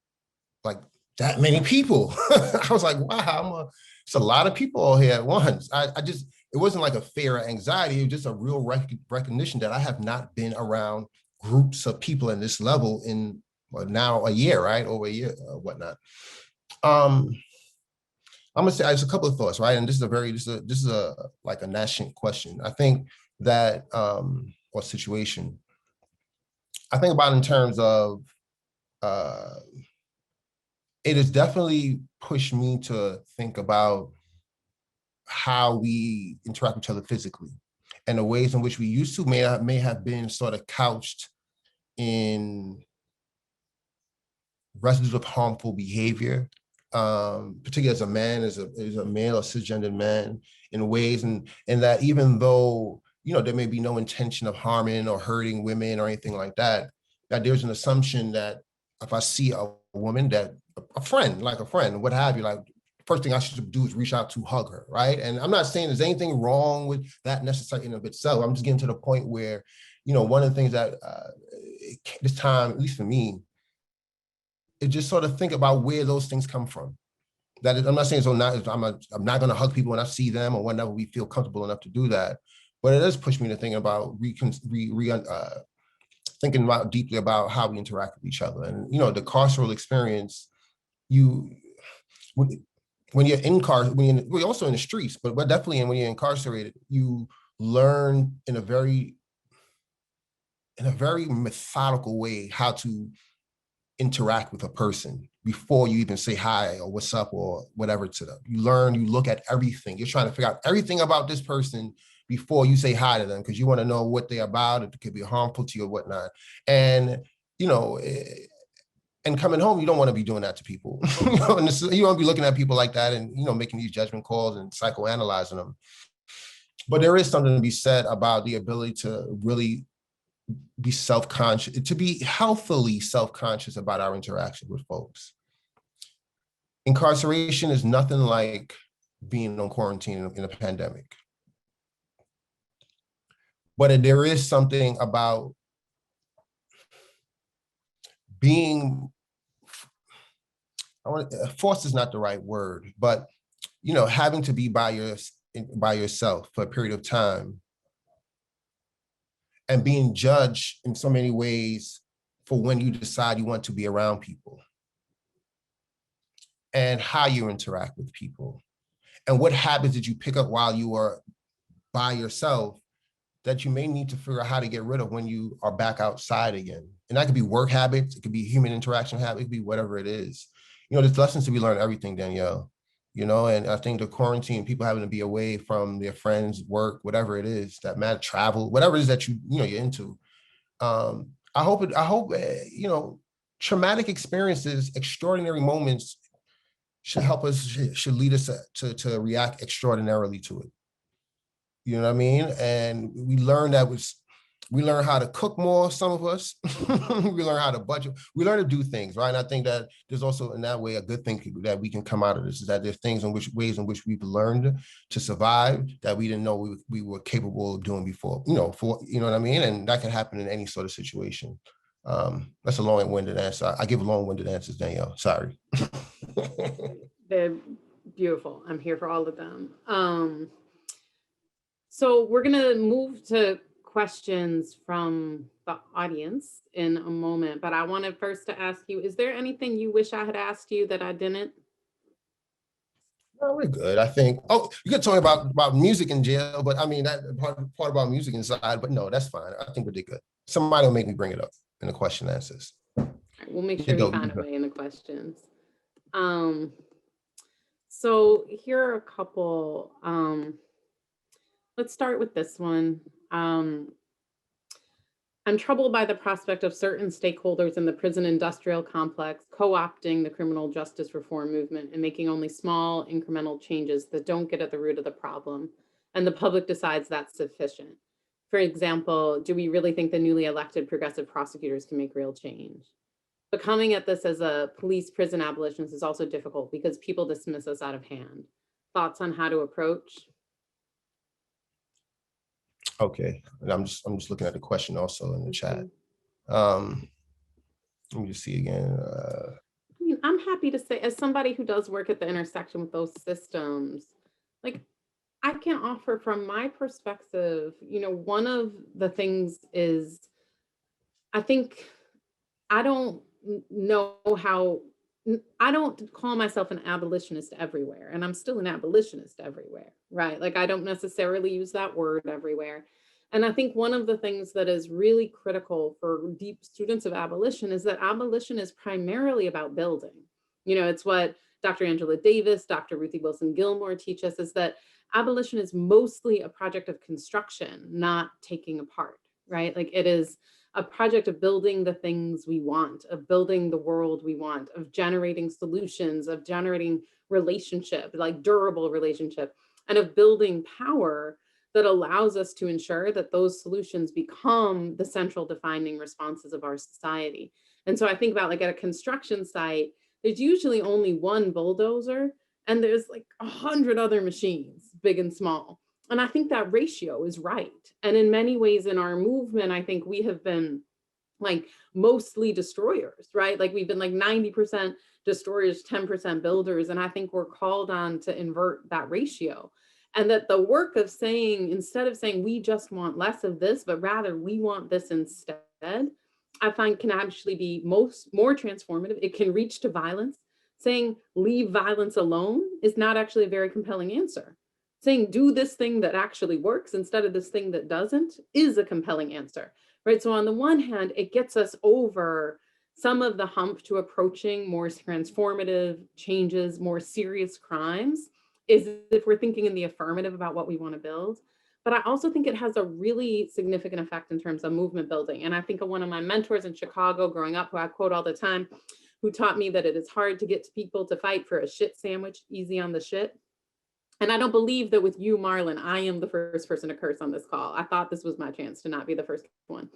like that many people. I was like, wow, it's a lot of people all here at once. It wasn't like a fear or anxiety. It was just a real recognition that I have not been around groups of people in this level in now a year, right? Over a year, whatnot. I'm gonna say there's a couple of thoughts, right? And this is a like a nascent question. I think that or situation. I think about in terms of it has definitely pushed me to think about how we interact with each other physically, and the ways in which we used to may have been sort of couched in residues of harmful behavior, particularly as a man, as a male, a cisgendered man, in ways, and that even though there may be no intention of harming or hurting women or anything like that, that there's an assumption that if I see a woman, that a friend, what have you, like first thing I should do is reach out to hug her, right? And I'm not saying there's anything wrong with that necessarily in of itself. I'm just getting to the point where, one of the things that this time, at least for me, is just sort of think about where those things come from. That is, I'm not saying so not, I'm not going to hug people when I see them or whenever we feel comfortable enough to do that. But it does push me to thinking about thinking about deeply about how we interact with each other. And, you know, the carceral experience, when you're incarcerated, we're also in the streets, but definitely when you're incarcerated, you learn in a very methodical way how to interact with a person before you even say hi or what's up or whatever to them. You learn, you look at everything. You're trying to figure out everything about this person before you say hi to them, because you want to know what they're about. It could be harmful to you or whatnot. And, you know, and coming home, you don't want to be doing that to people. You know, and you want to be looking at people like that and, you know, making these judgment calls and psychoanalyzing them. But there is something to be said about the ability to really be self-conscious, to be healthily self-conscious about our interaction with folks. Incarceration is nothing like being on quarantine in a pandemic. But there is something about being, forced is not the right word, but, you know, having to be by yourself for a period of time and being judged in so many ways for when you decide you want to be around people and how you interact with people and what habits did you pick up while you were by yourself that you may need to figure out how to get rid of when you are back outside again. And that could be work habits, it could be human interaction habits, it could be whatever it is. You know, there's lessons to be learned, everything, Danielle. You know, and I think the quarantine, people having to be away from their friends, work, whatever it is that matter, travel, whatever it is that you're into. I hope, you know, traumatic experiences, extraordinary moments should help us, should lead us to react extraordinarily to it. You know what I mean? And we learn how to cook more, some of us. We learn how to budget. We learn to do things, right? And I think that there's also in that way a good thing that we can come out of this, is that there's ways in which we've learned to survive that we didn't know we were capable of doing before, you know what I mean? And that can happen in any sort of situation. That's a long-winded answer. I give long-winded answers, Danielle, sorry. They're beautiful. I'm here for all of them. So we're gonna move to questions from the audience in a moment, but I wanted first to ask you, is there anything you wish I had asked you that I didn't? No, we're good, I think. Oh, you could talk about music in jail, but I mean, that part about music inside, but no, that's fine. I think we did good. Somebody will make me bring it up in the question and answers. We'll make sure we find a way in the questions. So here are a couple. Let's start with this one. I'm troubled by the prospect of certain stakeholders in the prison industrial complex co-opting the criminal justice reform movement and making only small incremental changes that don't get at the root of the problem, and the public decides that's sufficient. For example, do we really think the newly elected progressive prosecutors can make real change? But coming at this as a police prison abolitionist is also difficult because people dismiss us out of hand. Thoughts on how to approach? Okay, and I'm just looking at the question also in the chat. Let me just see again. I mean, I'm happy to say, as somebody who does work at the intersection with those systems, like, I can offer from my perspective, you know, one of the things is, I think I don't call myself an abolitionist everywhere, and I'm still an abolitionist everywhere, right? Like, I don't necessarily use that word everywhere. And I think one of the things that is really critical for deep students of abolition is that abolition is primarily about building. You know, it's what Dr. Angela Davis, Dr. Ruthie Wilson Gilmore teach us, is that abolition is mostly a project of construction, not taking apart, right? Like, it is a project of building the things we want, of building the world we want, of generating solutions, of generating relationship, like durable relationship, and of building power that allows us to ensure that those solutions become the central defining responses of our society. And so I think about, like, at a construction site, there's usually only one bulldozer and there's like 100 other machines, big and small. And I think that ratio is right. And in many ways in our movement, I think we have been like mostly destroyers, right? Like, we've been like 90% destroyers, 10% builders. And I think we're called on to invert that ratio. And that the work of saying, instead of saying we just want less of this, but rather we want this instead, I find can actually be more transformative. It can reach to violence. Saying leave violence alone is not actually a very compelling answer. Saying do this thing that actually works instead of this thing that doesn't is a compelling answer, right? So on the one hand, it gets us over some of the hump to approaching more transformative changes, more serious crimes, is if we're thinking in the affirmative about what we want to build. But I also think it has a really significant effect in terms of movement building. And I think of one of my mentors in Chicago growing up, who I quote all the time, who taught me that it is hard to get people to fight for a shit sandwich, easy on the shit. And I don't believe that with you, Marlon, I am the first person to curse on this call. I thought this was my chance to not be the first one.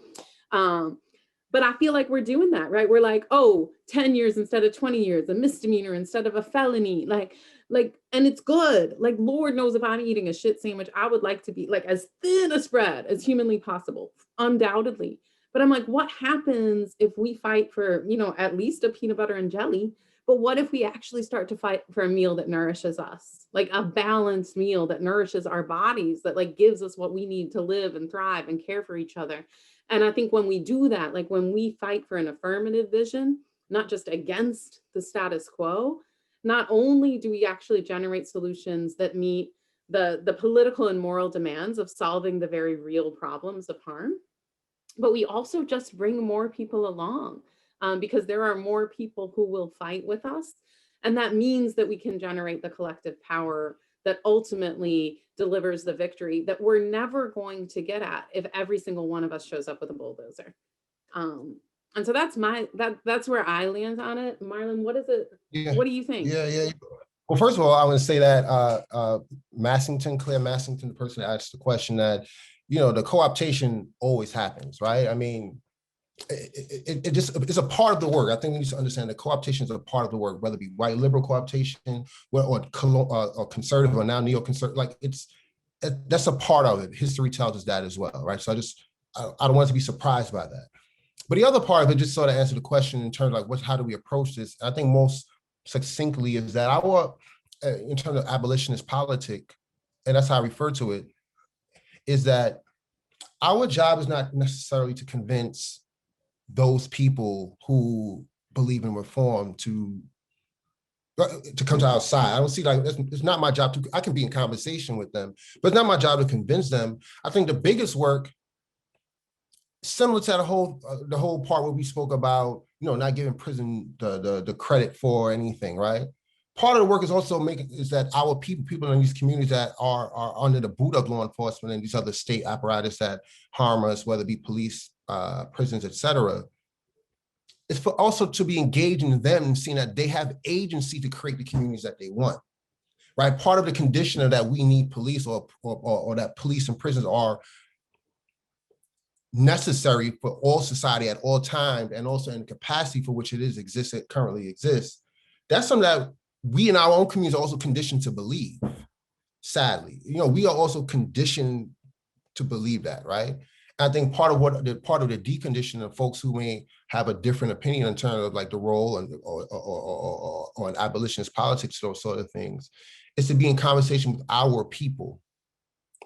But I feel like we're doing that, right? We're like, oh, 10 years instead of 20 years, a misdemeanor instead of a felony. And it's good. Like, Lord knows if I'm eating a shit sandwich, I would like to be like as thin a spread as humanly possible, undoubtedly. But I'm like, what happens if we fight for, at least a peanut butter and jelly? But what if we actually start to fight for a meal that nourishes us, like a balanced meal that nourishes our bodies, that like gives us what we need to live and thrive and care for each other? And I think when we do that, like when we fight for an affirmative vision, not just against the status quo, not only do we actually generate solutions that meet the political and moral demands of solving the very real problems of harm, but we also just bring more people along because there are more people who will fight with us. And that means that we can generate the collective power that ultimately delivers the victory that we're never going to get at if every single one of us shows up with a bulldozer. And so that's where I land on it. Marlon, what is it? Yeah. What do you think? Yeah. Well, first of all, I want to say that Claire Massington, the person that asked the question, that, the co-optation always happens, right? I mean, it's a part of the work. I think we need to understand that co-optation is a part of the work, whether it be white liberal co-optation or conservative or now neoconservative. Like that's a part of it. History tells us that as well, right? So I don't want to be surprised by that. But the other part of it, just sort of answer the question in terms of like how do we approach this? I think most succinctly is that in terms of abolitionist politic, and that's how I refer to it, is that our job is not necessarily to convince those people who believe in reform to come to our side. I don't see it's not my job I can be in conversation with them, but it's not my job to convince them. I think the biggest work, similar to the whole part where we spoke about, not giving prison the credit for anything, right? Part of the work is also is that our people in these communities that are under the boot of law enforcement and these other state apparatus that harm us, whether it be police, prisons, et cetera, it's for also to be engaging in them and seeing that they have agency to create the communities that they want, right? Part of the condition of that we need police or that police and prisons are necessary for all society at all times, and also in the capacity for which it currently exists. That's something that we in our own communities are also conditioned to believe, sadly. We are also conditioned to believe that, right? I think part of the deconditioning of folks who may have a different opinion in terms of like the role or in abolitionist politics, those sort of things, is to be in conversation with our people,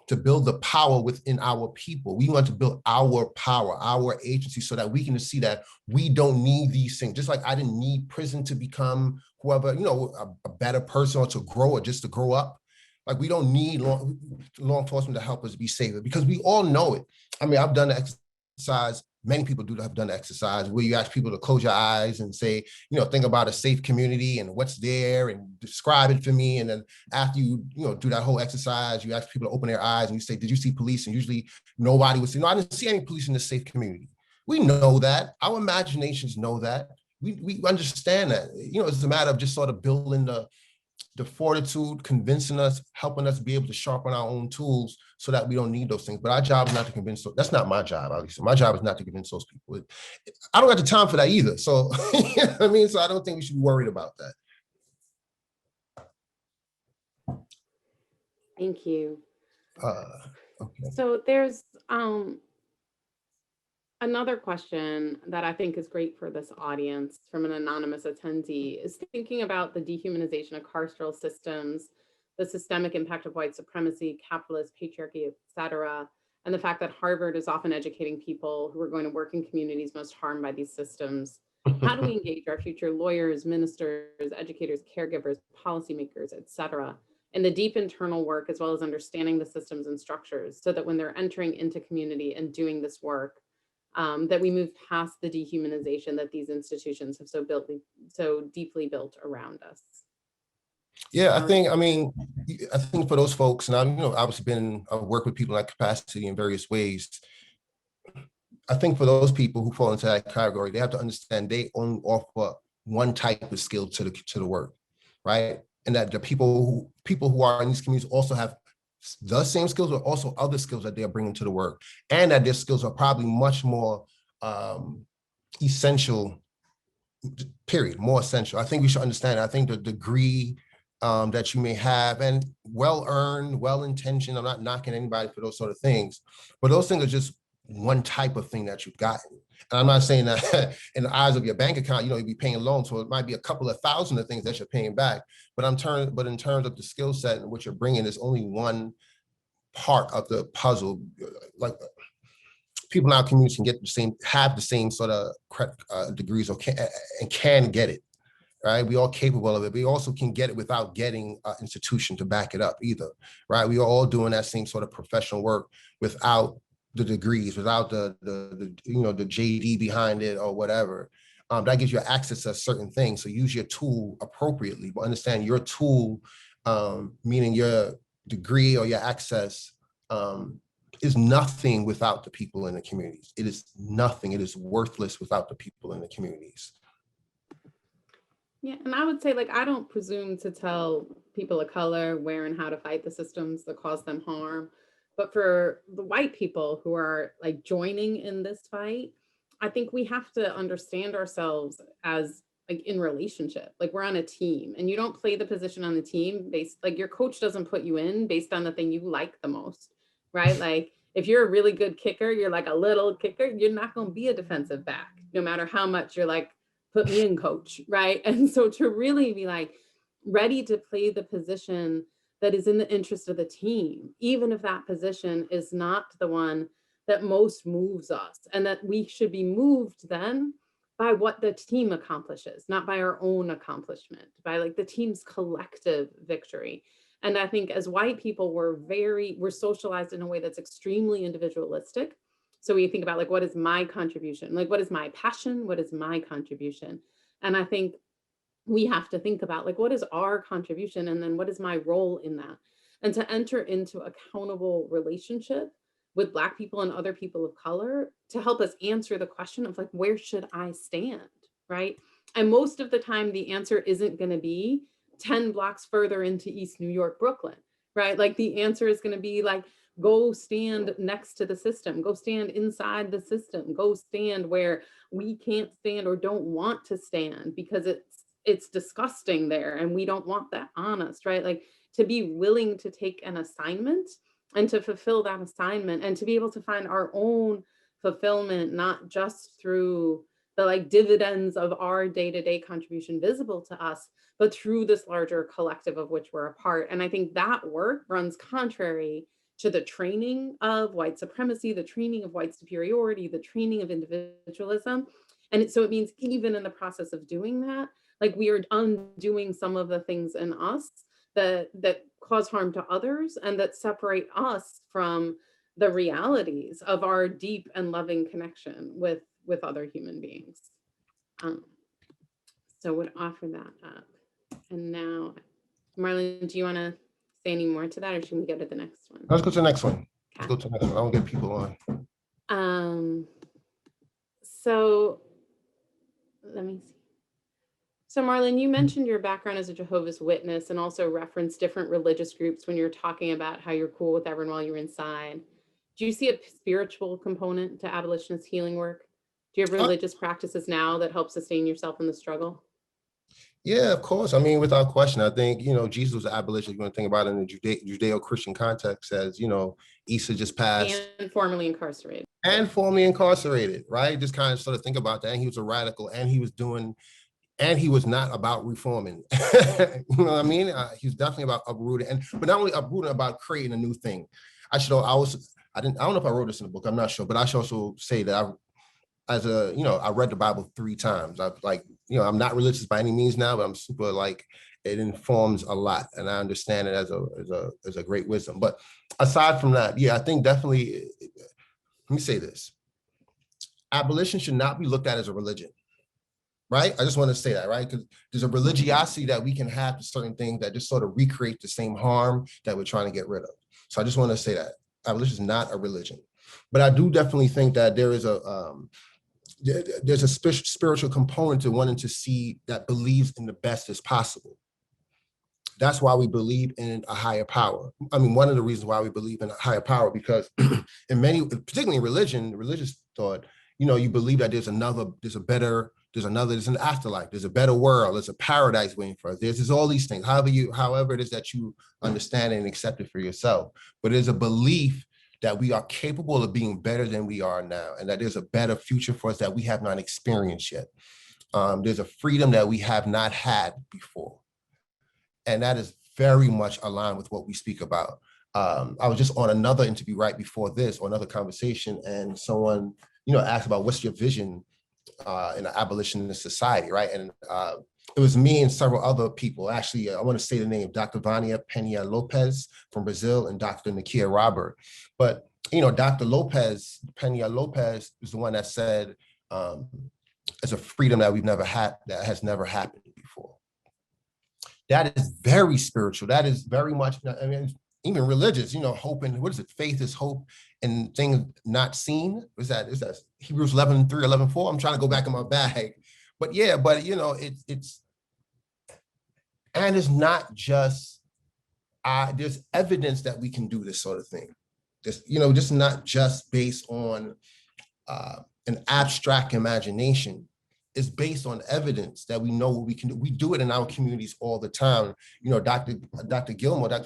to build the power within our people. We want to build our power, our agency, so that we can see that we don't need these things. Just like I didn't need prison to become whoever, a better person or to grow or just to grow up. Like we don't need law enforcement to help us be safer, because we all know it. I mean, I've done the exercise. Many people have done the exercise where you ask people to close your eyes and say, think about a safe community and what's there and describe it for me. And then after you do that whole exercise, you ask people to open their eyes and you say, did you see police? And usually nobody would say, no, I didn't see any police in this safe community. We know that. Our imaginations know that. We understand that. It's a matter of just sort of building the fortitude, convincing us, helping us be able to sharpen our own tools so that we don't need those things. But our job is not to convince. That's not my job, at least. My job is not to convince those people. I don't have the time for that either. So, I mean, so I don't think we should be worried about that. Thank you. Okay. So there's, Another question that I think is great for this audience from an anonymous attendee is thinking about the dehumanization of carceral systems, the systemic impact of white supremacy, capitalist, patriarchy, et cetera, and the fact that Harvard is often educating people who are going to work in communities most harmed by these systems. How do we engage our future lawyers, ministers, educators, caregivers, policymakers, et cetera, in the deep internal work, as well as understanding the systems and structures, so that when they're entering into community and doing this work, that we move past the dehumanization that these institutions have so deeply built around us? Yeah, I think for those folks, and I've obviously I've worked with people in that capacity in various ways. I think for those people who fall into that category, they have to understand they only offer one type of skill to the work, right? And that the people who are in these communities also have the same skills, but also other skills that they're bringing to the work, and that their skills are probably much more essential. Period. More essential. I think we should understand. I think the degree that you may have, and well-earned, well-intentioned, I'm not knocking anybody for those sort of things, but those things are just one type of thing that you've gotten. And I'm not saying that in the eyes of your bank account, you'll be paying loans, so it might be a couple of thousand of things that you're paying back. But in terms of the skill set and what you're bringing, is only one part of the puzzle. Like people in our community can have the same sort of degrees, or can get it. Right, we all capable of it. We also can get it without getting an institution to back it up either. Right, we are all doing that same sort of professional work without the degrees, without the JD behind it or whatever. That gives you access to certain things. So use your tool appropriately, but understand your tool, meaning your degree or your access, is nothing without the people in the communities. It is nothing. It is worthless without the people in the communities. Yeah, and I would say, like, I don't presume to tell people of color where and how to fight the systems that cause them harm. But for the white people who are like joining in this fight, I think we have to understand ourselves as like in relationship. Like we're on a team, and you don't play the position on the team based, like your coach doesn't put you in based on the thing you like the most, right? Like if you're a really good kicker, you're like a little kicker, you're not going to be a defensive back, no matter how much you're like, put me in, coach, right? And so to really be like ready to play the position that is in the interest of the team, even if that position is not the one that most moves us, and that we should be moved then by what the team accomplishes, not by our own accomplishment, by like the team's collective victory. And I think as white people, we're socialized in a way that's extremely individualistic. So we think about like, what is my contribution? Like, what is my passion? What is my contribution? And I think we have to think about like, what is our contribution? And then what is my role in that? And to enter into accountable relationship with Black people and other people of color to help us answer the question of like, where should I stand, right? And most of the time, the answer isn't going to be 10 blocks further into East New York, Brooklyn, right? Like the answer is going to be like, go stand next to the system, go stand inside the system, go stand where we can't stand or don't want to stand because it's disgusting there and we don't want that on us, right? Like to be willing to take an assignment and to fulfill that assignment and to be able to find our own fulfillment, not just through the like dividends of our day-to-day contribution visible to us, but through this larger collective of which we're a part. And I think that work runs contrary to the training of white supremacy, the training of white superiority, the training of individualism. And so it means even in the process of doing that, like we are undoing some of the things in us that cause harm to others and that separate us from the realities of our deep and loving connection with other human beings. So would offer that up. And now, Marlon, do you want to say any more to that, or should we go to the next one? Let's go to the next one. Let's go to the next one. I want to get people on. So let me see. So Marlon, you mentioned your background as a Jehovah's Witness and also referenced different religious groups when you're talking about how you're cool with everyone while you're inside. Do you see a spiritual component to abolitionist healing work? Do you have religious practices now that help sustain yourself in the struggle? Yeah, of course. I mean, without question, I think, Jesus was an abolitionist. You're going to think about it in the Judeo-Christian context as, Isa just passed And formerly incarcerated. and formerly incarcerated, right? Just kind of sort of think about that. And he was a radical and he was not about reforming. You know what I mean? He was definitely about uprooting, but not only uprooting, about creating a new thing. I don't know if I wrote this in the book, I'm not sure, but I should also say that I read the Bible 3 times. I'm not religious by any means now, but I'm super it informs a lot, and I understand it as a great wisdom. But aside from that, yeah, I think definitely, let me say this: abolition should not be looked at as a religion, right? I just want to say that, right? Because there's a religiosity that we can have to certain things that just sort of recreate the same harm that we're trying to get rid of. So I just want to say that abolition is not a religion, but I do definitely think that there's a spiritual component to wanting to see that believes in the best as possible. That's why we believe in a higher power. I mean, one of the reasons why we believe in a higher power, because in many, particularly in religion, religious thought, you believe that there's an afterlife, there's a better world, there's a paradise waiting for us. There's all these things, however it is that you understand and accept it for yourself. But there's a belief that we are capable of being better than we are now, and that there's a better future for us that we have not experienced yet. There's a freedom that we have not had before. And that is very much aligned with what we speak about. I was just on another interview right before this, or another conversation, and someone, asked about what's your vision in an abolitionist society, right? And it was me and several other people. Actually, I want to say the name: Dr. Vania Pena Lopez from Brazil and Dr. Nakia Robert. But Dr. Pena Lopez is the one that said it's a freedom that we've never had, that has never happened before. That is very spiritual. That is very much, I mean, even religious, hope and, what is it? Faith is hope and things not seen. Is that Hebrews 11:3, 11:4? I'm trying to go back in my bag. But yeah, it's, and it's not just, there's evidence that we can do this sort of thing. Just not just based on an abstract imagination. It's based on evidence that we know what we can do. We do it in our communities all the time. Dr.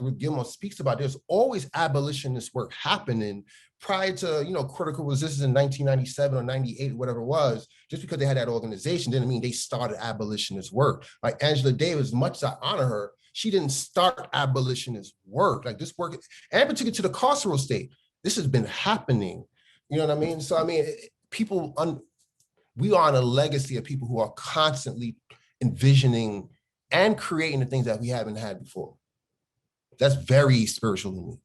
Ruth Gilmore speaks about there's always abolitionist work happening prior to, critical resistance in 1997 or 98, whatever it was. Just because they had that organization didn't mean they started abolitionist work. Like Angela Davis, as much as I honor her, she didn't start abolitionist work. Like this work, and particularly to the carceral state, this has been happening. You know what I mean? So, I mean, we are on a legacy of people who are constantly envisioning and creating the things that we haven't had before. That's very spiritual to me.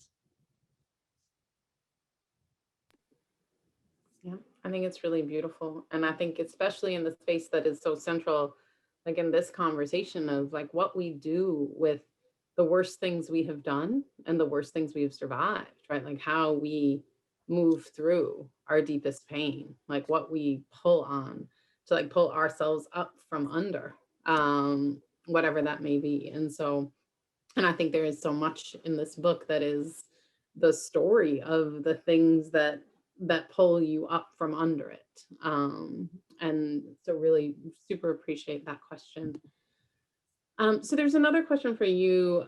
Yeah, I think it's really beautiful. And I think especially in the space that is so central, like in this conversation of like what we do with the worst things we have done and the worst things we have survived, right? Like how we move through our deepest pain, like what we pull on to like pull ourselves up from under, whatever that may be. And I think there is so much in this book that is the story of the things that pull you up from under it. And so really super appreciate that question. So there's another question for you,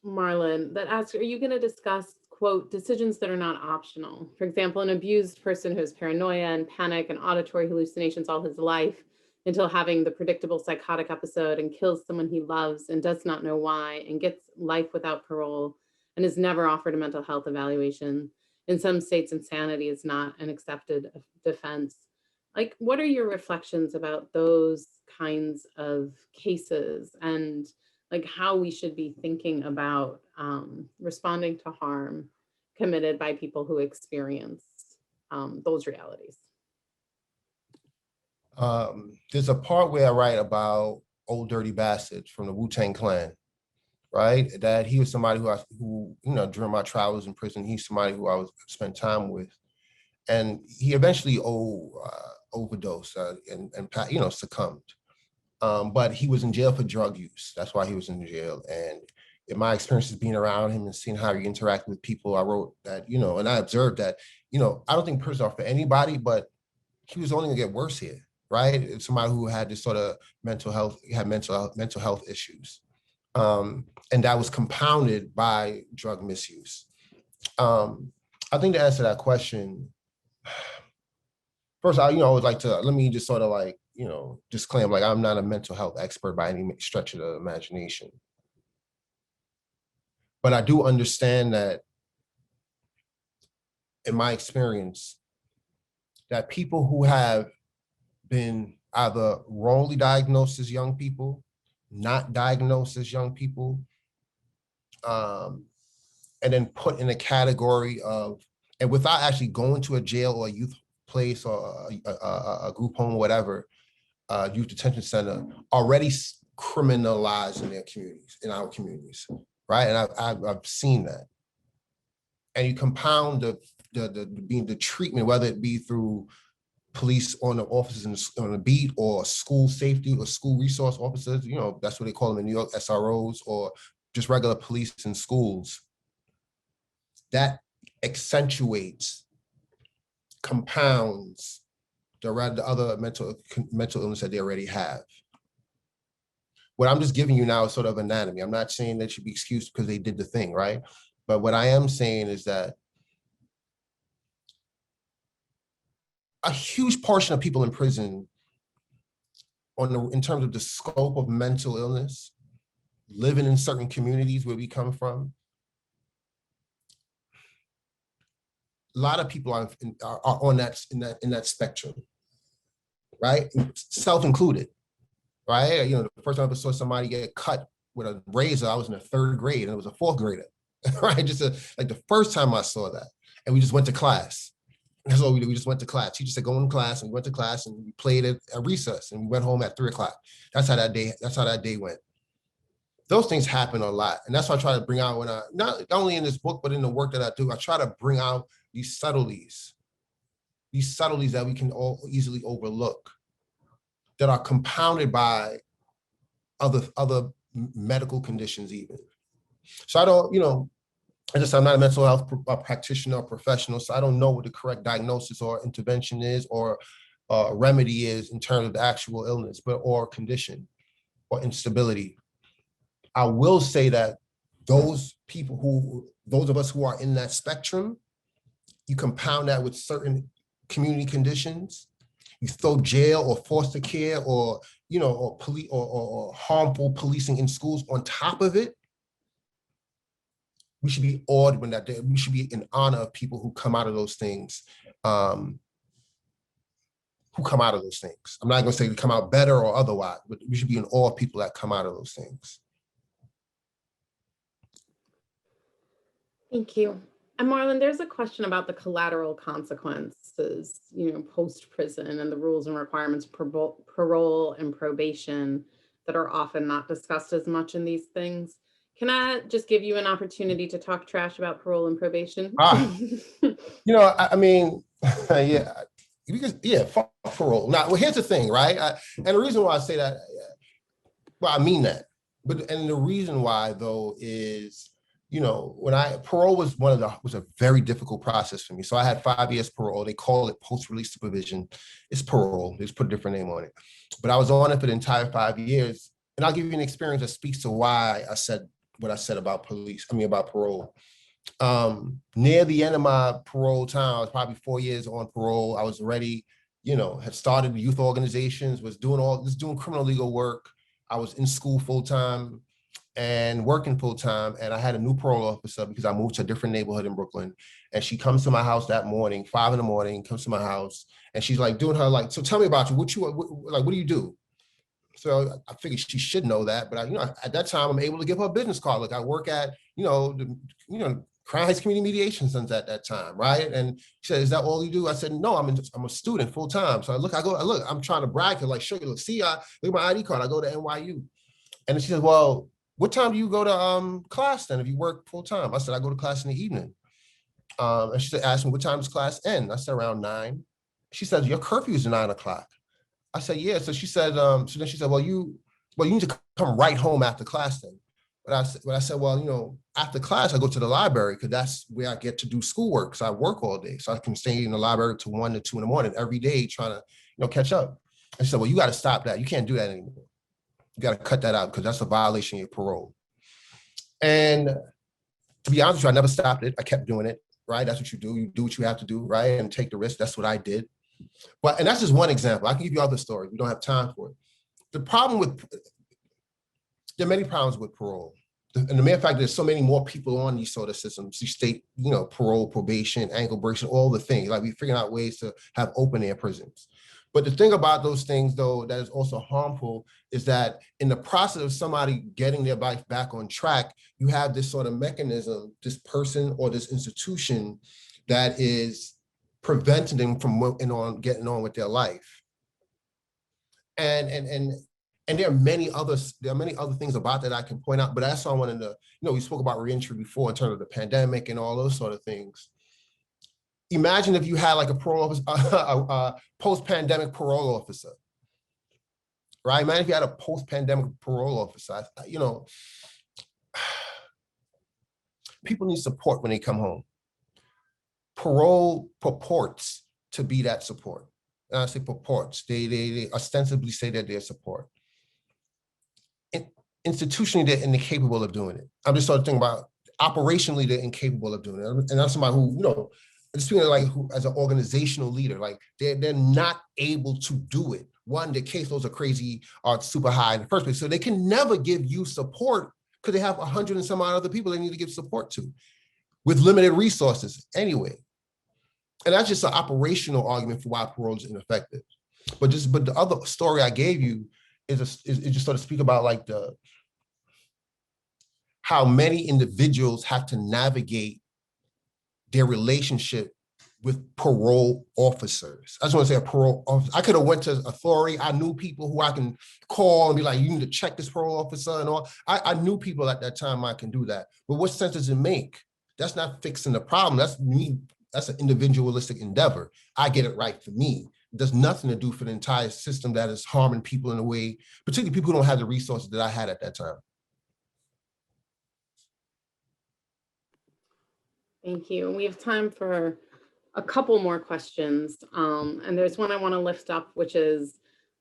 Marlon, that asks, are you going to discuss, quote, decisions that are not optional? For example, an abused person who has paranoia and panic and auditory hallucinations all his life until having the predictable psychotic episode and kills someone he loves and does not know why and gets life without parole and is never offered a mental health evaluation. In some states, insanity is not an accepted defense. Like, what are your reflections about those kinds of cases and like how we should be thinking about responding to harm committed by people who experience those realities? There's a part where I write about Old Dirty Bastards from the Wu-Tang Clan, right? That he was somebody who during my travels in prison, he's somebody who I spent time with, and he eventually overdosed and succumbed. But he was in jail for drug use. That's why he was in jail. And in my experiences being around him and seeing how he interacted with people, I wrote that, and I observed that, I don't think prisons are for anybody, but he was only gonna get worse here. right? Somebody who had this sort of mental health issues. And that was compounded by drug misuse. I think to answer that question, first, I would like to, let me just sort of like, disclaim, like, I'm not a mental health expert by any stretch of the imagination. But I do understand that, in my experience, that people who have been either wrongly diagnosed as young people, not diagnosed as young people, and then put in a category of, and without actually going to a jail or a youth place or a group home, whatever, youth detention center, already criminalized in their communities, in our communities, right? And I've seen that. And you compound the treatment, whether it be through police on the officers on the beat, or school safety or school resource officers, that's what they call them in New York, SROs, or just regular police in schools. That accentuates, compounds the other mental illness that they already have. What I'm just giving you now is sort of anatomy. I'm not saying that should be excused because they did the thing, right? But what I am saying is that a huge portion of people in prison, in terms of the scope of mental illness, living in certain communities where we come from, a lot of people are on in that spectrum, right? Self-included, right? The first time I ever saw somebody get cut with a razor, I was in the 3rd grade, and it was a 4th grader, right? Just like the first time I saw that, and we just went to class. That's all we did. We just went to class. Teacher said, go in class, and we went to class, and we played at recess, and we went home at 3 o'clock. That's how that day went. Those things happen a lot. And that's what I try to bring out when not only in this book, but in the work that I do. I try to bring out these subtleties that we can all easily overlook, that are compounded by other medical conditions even. So I don't, I'm not a mental health practitioner or professional, so I don't know what the correct diagnosis or intervention is, or remedy is in terms of the actual illness, or condition or instability. I will say that those of us who are in that spectrum, you compound that with certain community conditions, you throw jail or foster care or police or harmful policing in schools on top of it. We should be awed when that day. We should be in honor of people who come out of those things. I'm not going to say they come out better or otherwise, but we should be in awe of people that come out of those things. Thank you. And Marlon, there's a question about the collateral consequences, post-prison, and the rules and requirements of parole and probation that are often not discussed as much in these things. Can I just give you an opportunity to talk trash about parole and probation? I mean, fuck parole. Now, well, here's the thing, right? And the reason why I say that, well, I mean that. And the reason why, though, is, parole was a very difficult process for me. So I had 5 years parole. They call it post-release supervision. It's parole. They just put a different name on it. But I was on it for the entire 5 years. And I'll give you an experience that speaks to why I said what I said about about parole. Near the end of my parole time, I was probably 4 years on parole. I was already, had started youth organizations, was doing criminal legal work. I was in school full-time and working full-time. And I had a new parole officer because I moved to a different neighborhood in Brooklyn. And she comes to my house that morning, 5 a.m, comes to my house. And she's like doing her so tell me about you. What do you do? So I figured she should know that, but at that time I'm able to give her a business card. Look, I work at, Crown Heights Community Mediation Center at that time, right? And she said, "Is that all you do?" I said, "No, I'm a student full time." So I go, I'm trying to brag to show you, look at my ID card. I go to NYU, and then she said, "Well, what time do you go to class then if you work full time?" I said, "I go to class in the evening." And she asked me, "What time does class end?" I said, "Around 9. She said, "Your curfew is 9 o'clock." I said, "Yeah." So she said, so then she said, well, you need to come right home after class then. But I said, well, after class, I go to the library because that's where I get to do schoolwork. So I work all day. So I can stay in the library till 1 to 2 in the morning every day trying to, catch up. And she said, well, you got to stop that. You can't do that anymore. You got to cut that out because that's a violation of your parole. And to be honest with you, I never stopped it. I kept doing it, right? That's what you do. You do what you have to do, right? And take the risk. That's what I did. And that's just one example. I can give you other stories. We don't have time for it. There are many problems with parole. And the mere fact that there's so many more people on these sort of systems, these state, parole, probation, ankle bracelet, all the things, like we're figuring out ways to have open air prisons. But the thing about those things, though, that is also harmful is that in the process of somebody getting their life back on track, you have this sort of mechanism, this person or this institution that is preventing them from getting on with their life. And there are many other things about that I can point out, but that's all I wanted to, we spoke about reentry before in terms of the pandemic and all those sort of things. Imagine if you had like a parole officer, a post-pandemic parole officer, right? Imagine if you had a post-pandemic parole officer. People need support when they come home. Parole purports to be that support. And I say purports. They ostensibly say that they're support. Institutionally, they're incapable of doing it. I'm just sort of thinking about operationally, they're incapable of doing it. And that's somebody who, speaking of like who as an organizational leader, like they're not able to do it. One, their caseloads are crazy, are super high in the first place. So they can never give you support because they have 100 and some odd other people they need to give support to with limited resources anyway. And that's just an operational argument for why parole is ineffective. But the other story I gave you is just sort of speak about like how many individuals have to navigate their relationship with parole officers. I just want to say a parole officer. I could have went to authority. I knew people who I can call and be like, you need to check this parole officer and all. I knew people at that time I can do that. But what sense does it make? That's not fixing the problem. That's me. That's an individualistic endeavor. I get it right for me. It does nothing to do for the entire system that is harming people in a way, particularly people who don't have the resources that I had at that time. Thank you. We have time for a couple more questions. And there's one I want to lift up, which is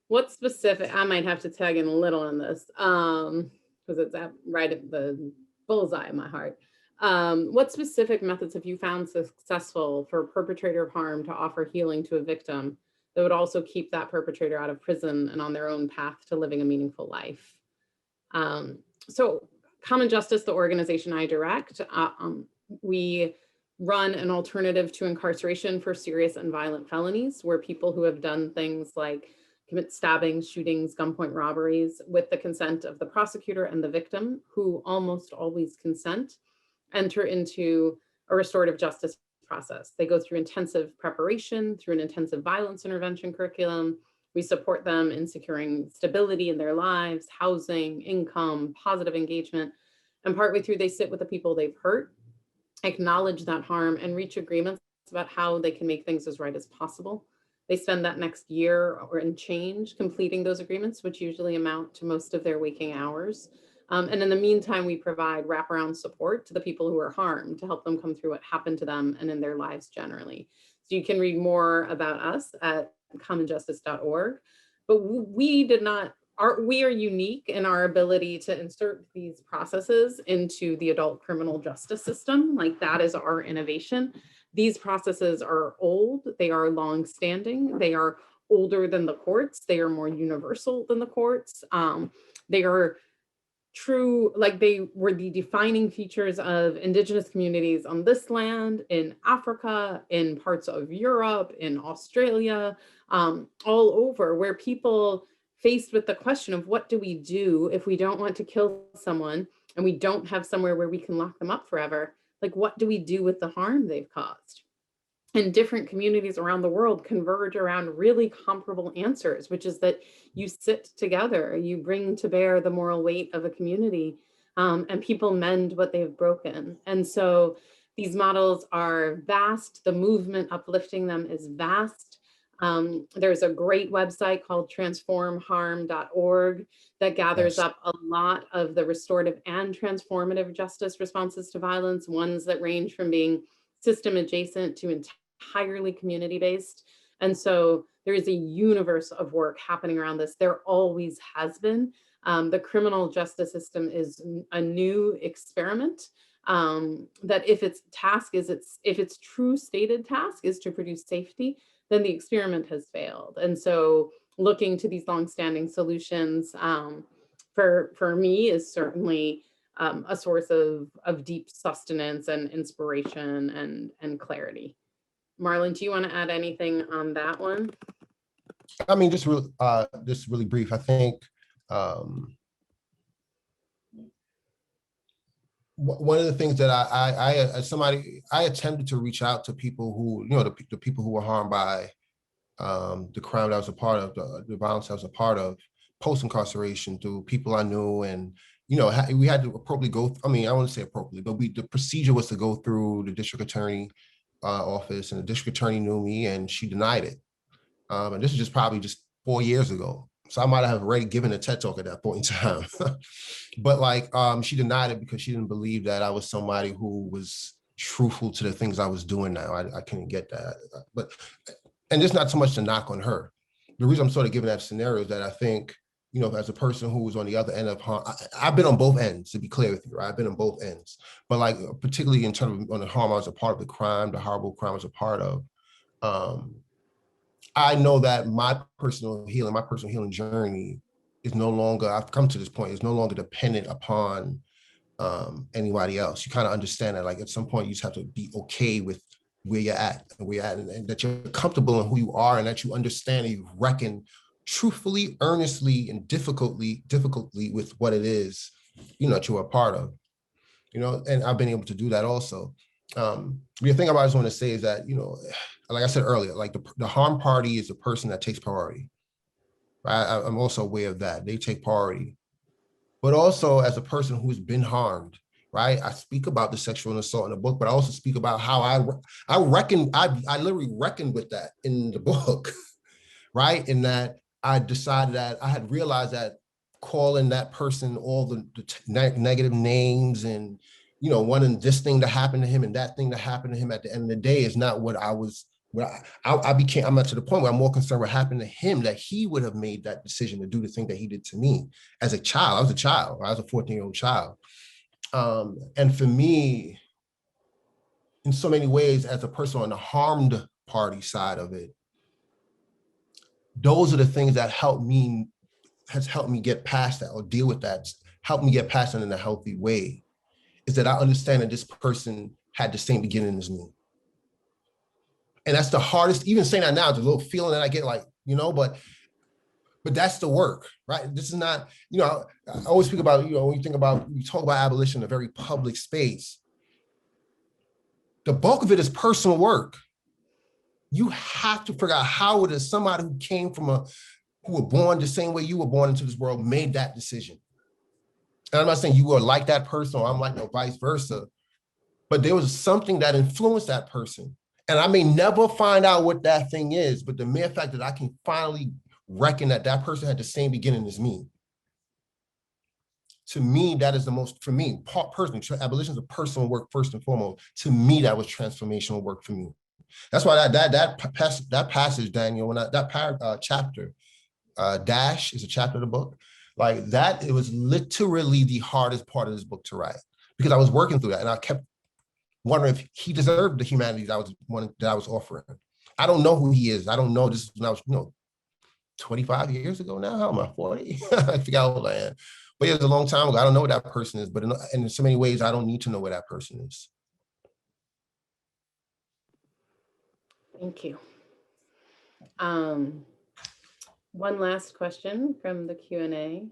what specific, I might have to tag in a little on this because it's right at the bullseye of my heart. What specific methods have you found successful for a perpetrator of harm to offer healing to a victim that would also keep that perpetrator out of prison and on their own path to living a meaningful life? So Common Justice, the organization I direct, we run an alternative to incarceration for serious and violent felonies, where people who have done things like commit stabbings, shootings, gunpoint robberies with the consent of the prosecutor and the victim, who almost always consent, enter into a restorative justice process. They go through intensive preparation, through an intensive violence intervention curriculum. We support them in securing stability in their lives, housing, income, positive engagement. And partway through, they sit with the people they've hurt, acknowledge that harm, and reach agreements about how they can make things as right as possible. They spend that next year or in change completing those agreements, which usually amount to most of their waking hours. And in the meantime, we provide wraparound support to the people who are harmed to help them come through what happened to them and in their lives generally. So you can read more about us at commonjustice.org. But we are unique in our ability to insert these processes into the adult criminal justice system. Like, that is our innovation. These processes are old, they are long-standing, they are older than the courts, they are more universal than the courts. They are true, like they were the defining features of indigenous communities on this land, in Africa, in parts of Europe, in Australia, all over, where people faced with the question of what do we do if we don't want to kill someone and we don't have somewhere where we can lock them up forever? Like, what do we do with the harm they've caused? And different communities around the world converge around really comparable answers, which is that you sit together, you bring to bear the moral weight of a community, and people mend what they've broken. And so these models are vast. The movement uplifting them is vast. There's a great website called transformharm.org that gathers up a lot of the restorative and transformative justice responses to violence, ones that range from being system adjacent to entirely community-based. And so there is a universe of work happening around this. There always has been. The criminal justice system is a new experiment that if its task is, if its true stated task is to produce safety, then the experiment has failed. And so looking to these longstanding solutions for me is certainly a source of deep sustenance and inspiration and clarity. Marlon, do you want to add anything on that one? I mean, just really brief. I think one of the things that I as somebody, I attempted to reach out to people who, you know, the people who were harmed by the crime that I was a part of, the violence I was a part of, post-incarceration, through people I knew. And, you know, we had to appropriately go, I mean, I wouldn't say appropriately, but the procedure was to go through the district attorney office, and the district attorney knew me and she denied it. And this is just probably just 4 years ago. So I might have already given a TED talk at that point in time. But like, she denied it because she didn't believe that I was somebody who was truthful to the things I was doing now. I couldn't get that. But, and it's not so much to knock on her. The reason I'm sort of giving that scenario is that I think, you know, as a person who was on the other end of harm, I've been on both ends, to be clear with you, right? I've been on both ends. But like, particularly in terms of on the harm I was a part of, the crime, the horrible crime I was a part of, I know that my personal healing journey is no longer, I've come to this point, is no longer dependent upon anybody else. You kind of understand that, like, at some point you just have to be okay with where you're at and that you're comfortable in who you are, and that you understand and you reckon truthfully, earnestly, and difficultly with what it is, you know, that you're a part of, you know. And I've been able to do that also. The thing I just want to say is that, you know, like I said earlier, like the harm party is the person that takes priority. Right? I'm also aware of that. They take priority. But also, as a person who's been harmed, right? I speak about the sexual assault in the book, but I also speak about how I literally reckoned with that in the book, right? In that I decided that I had realized that calling that person all the negative names and, you know, wanting this thing to happen to him and that thing to happen to him at the end of the day is not what I was. I'm at to the point where I'm more concerned what happened to him, that he would have made that decision to do the thing that he did to me as a child. I was a child. I was a 14-year-old child. And for me, in so many ways, as a person on the harmed party side of it, those are the things that has helped me get past that or deal with that, help me get past it in a healthy way, is that I understand that this person had the same beginning as me. And that's the hardest, even saying that now, it's a little feeling that I get, like, you know, but that's the work, right? This is not, you know, I always speak about, you know, when you talk about abolition in a very public space, the bulk of it is personal work. You have to figure out how it is somebody who came from who were born the same way you were born into this world made that decision. And I'm not saying you were like that person or I'm like, no, vice versa, but there was something that influenced that person. And I may never find out what that thing is, but the mere fact that I can finally reckon that that person had the same beginning as me, to me, that is the most, for me, personally, abolition is a personal work first and foremost. To me, that was transformational work for me. That's why that passage, Danielle, chapter, Dash is a chapter of the book, like that, it was literally the hardest part of this book to write, because I was working through that and I kept wondering if he deserved the humanity that I was offering. I don't know who he is. I don't know. This is when I was, you know, 25 years ago now. How am I, 40? I forgot how old I am. But yeah, it was a long time ago. I don't know what that person is, but in so many ways, I don't need to know where that person is. Thank you. One last question from the Q&A,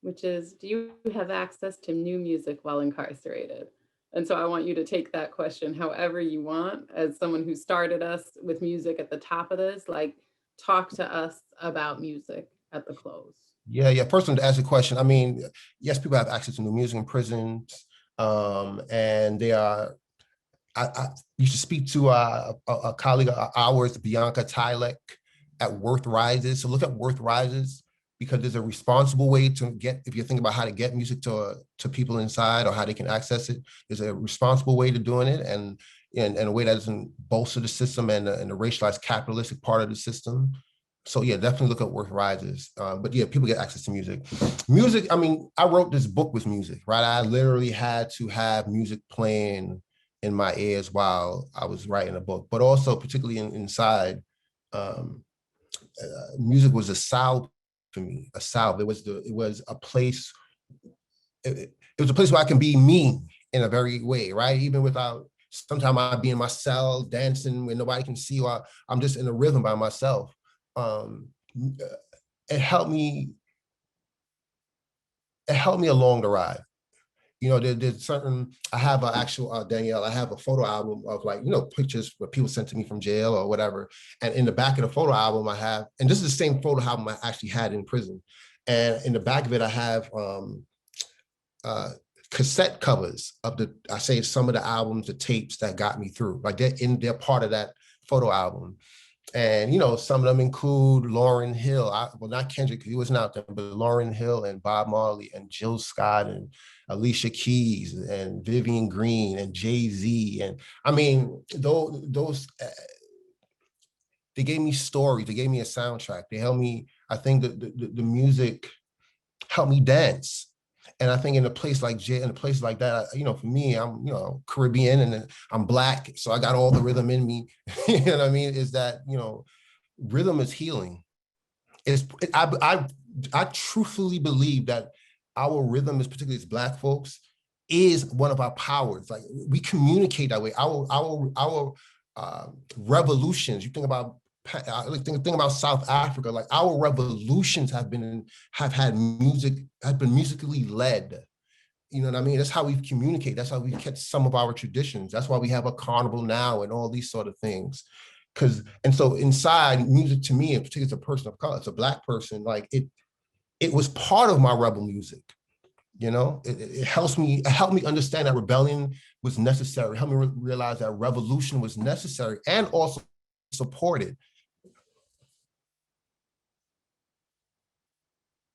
which is, do you have access to new music while incarcerated? And so I want you to take that question however you want. As someone who started us with music at the top of this, like, talk to us about music at the close. Yeah. First one to ask a question. I mean, yes, people have access to new music in prisons, and they are. I used to speak to a colleague of ours, Bianca Tylek, at Worth Rises. So look at Worth Rises, because there's a responsible way to get, if you think about how to get music to people inside or how they can access it, there's a responsible way to doing it, and a way that doesn't bolster the system and the racialized capitalistic part of the system. So yeah, definitely look up Worth Rises. But yeah, people get access to music. Music, I mean, I wrote this book with music, right? I literally had to have music playing in my ears while I was writing a book, but also particularly inside, music was a salve for me, a salve. It was a place, it was a place where I can be me in a very way, right? Even without, sometimes I'd be in my cell dancing when nobody can see, or I'm just in a rhythm by myself. It helped me. It helped me along the ride. You know, there's certain. I have an actual Danielle. I have a photo album of, like, you know, pictures where people sent to me from jail or whatever. And in the back of the photo album, I have, and this is the same photo album I actually had in prison. And in the back of it, I have cassette covers of I say some of the albums, the tapes that got me through. Like they're part of that photo album. And, you know, some of them include Lauryn Hill. Well, not Kendrick, because he wasn't out there, but Lauryn Hill and Bob Marley and Jill Scott and Alicia Keys and Vivian Green and Jay-Z. And I mean, those they gave me stories. They gave me a soundtrack. They helped me. I think the music helped me dance. And I think in a place like that, you know, for me, I'm, you know, Caribbean and I'm Black, so I got all the rhythm in me. You know what I mean? Is that, you know, rhythm is healing. I truthfully believe that our rhythm, is particularly as Black folks, is one of our powers. Like, we communicate that way. Our revolutions. You think about. Think about South Africa. Like, our revolutions have been musically led. You know what I mean? That's how we communicate. That's how we catch some of our traditions. That's why we have a carnival now and all these sort of things. And so inside music, to me, in particular, as a person of color, as a Black person, like it was part of my rebel music. You know, it helped me understand that rebellion was necessary. It helped me realize that revolution was necessary and also supported.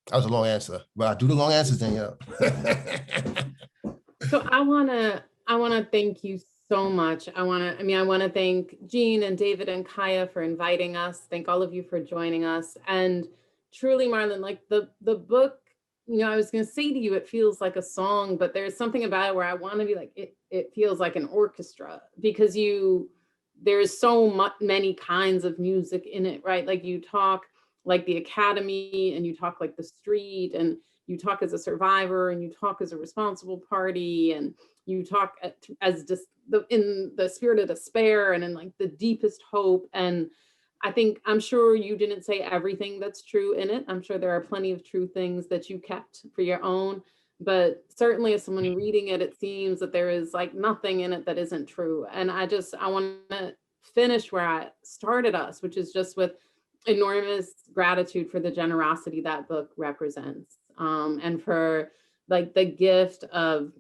That was a long answer, but I do the long answers, Danielle. So I wanna thank you so much. I wanna thank Jean and David and Kaya for inviting us. Thank all of you for joining us. And truly, Marlon, like the book, you know, I was gonna say to you, it feels like a song, but there's something about it where I want to be like, it feels like an orchestra, because there's so many kinds of music in it, right? Like, you talk like the academy, and you talk like the street, and you talk as a survivor, and you talk as a responsible party, and you talk as just in the spirit of despair, and in like the deepest hope. And I'm sure you didn't say everything that's true in it. I'm sure there are plenty of true things that you kept for your own, but certainly as someone reading it, it seems that there is like nothing in it that isn't true. And I want to finish where I started us, which is just with enormous gratitude for the generosity that book represents, and for like the gift of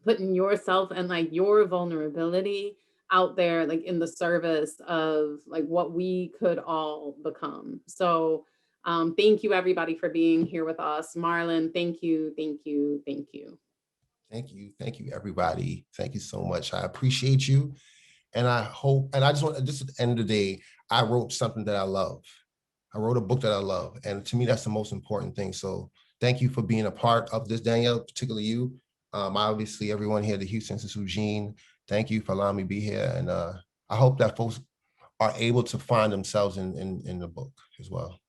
putting yourself and like your vulnerability out there, like in the service of like what we could all become. So thank you, everybody, for being here with us. Marlon, thank you, thank you, thank you. Thank you, everybody. Thank you so much. I appreciate you. And I hope, and I just want, just at the end of the day, I wrote something that I love. I wrote a book that I love. And to me, that's the most important thing. So thank you for being a part of this, Danielle, particularly you. Obviously, everyone here at the Houston Institute, Jean, thank you for allowing me to be here. And I hope that folks are able to find themselves in the book as well.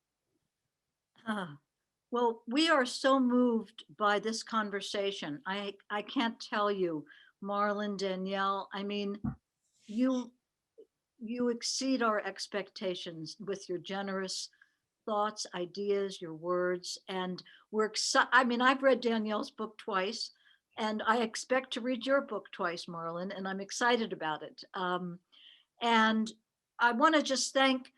Well, we are so moved by this conversation. I can't tell you, Marlon, Danielle, I mean, you exceed our expectations with your generous thoughts, ideas, your words, and we're excited. I mean, I've read Danielle's book twice, and I expect to read your book twice, Marlon, and I'm excited about it. And I want to just thank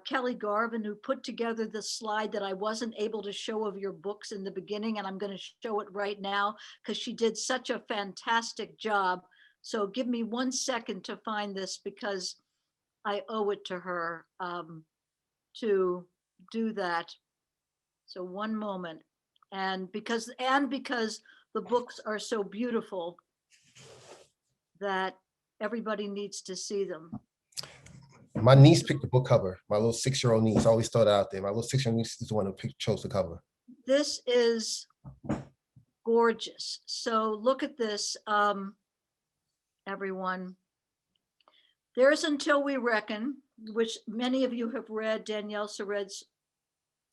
Kelly Garvin, who put together the slide that I wasn't able to show of your books in the beginning, and I'm going to show it right now because she did such a fantastic job. So give me 1 second to find this, because I owe it to her to do that. So 1 moment. And because the books are so beautiful that everybody needs to see them. My niece picked the book cover. My little 6-year-old niece. I always throw that out there. My little 6-year-old niece is the one who chose the cover. This is gorgeous. So look at this, everyone. There's Until We Reckon, which many of you have read, Danielle Sered's,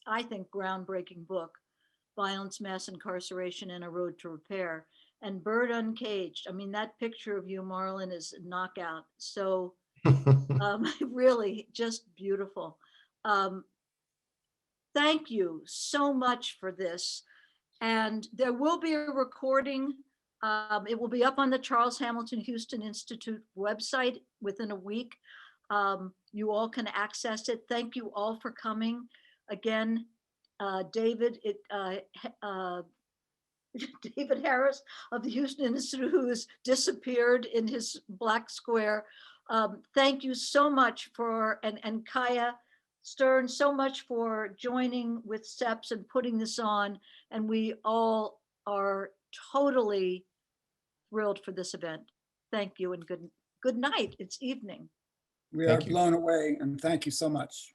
I think, groundbreaking book, Violence, Mass Incarceration, and a Road to Repair. And Bird Uncaged. I mean, that picture of you, Marlon, is a knockout. So really just beautiful. Thank you so much for this. And there will be a recording. It will be up on the Charles Hamilton Houston Institute website within a week. You all can access it. Thank you all for coming. Again, David Harris of the Houston Institute, who has disappeared in his black square. Thank you so much for, and Kaya Stern, so much for joining with SEPS and putting this on. And we all are totally thrilled for this event. Thank you and good night. It's evening. We are blown away, and thank you so much.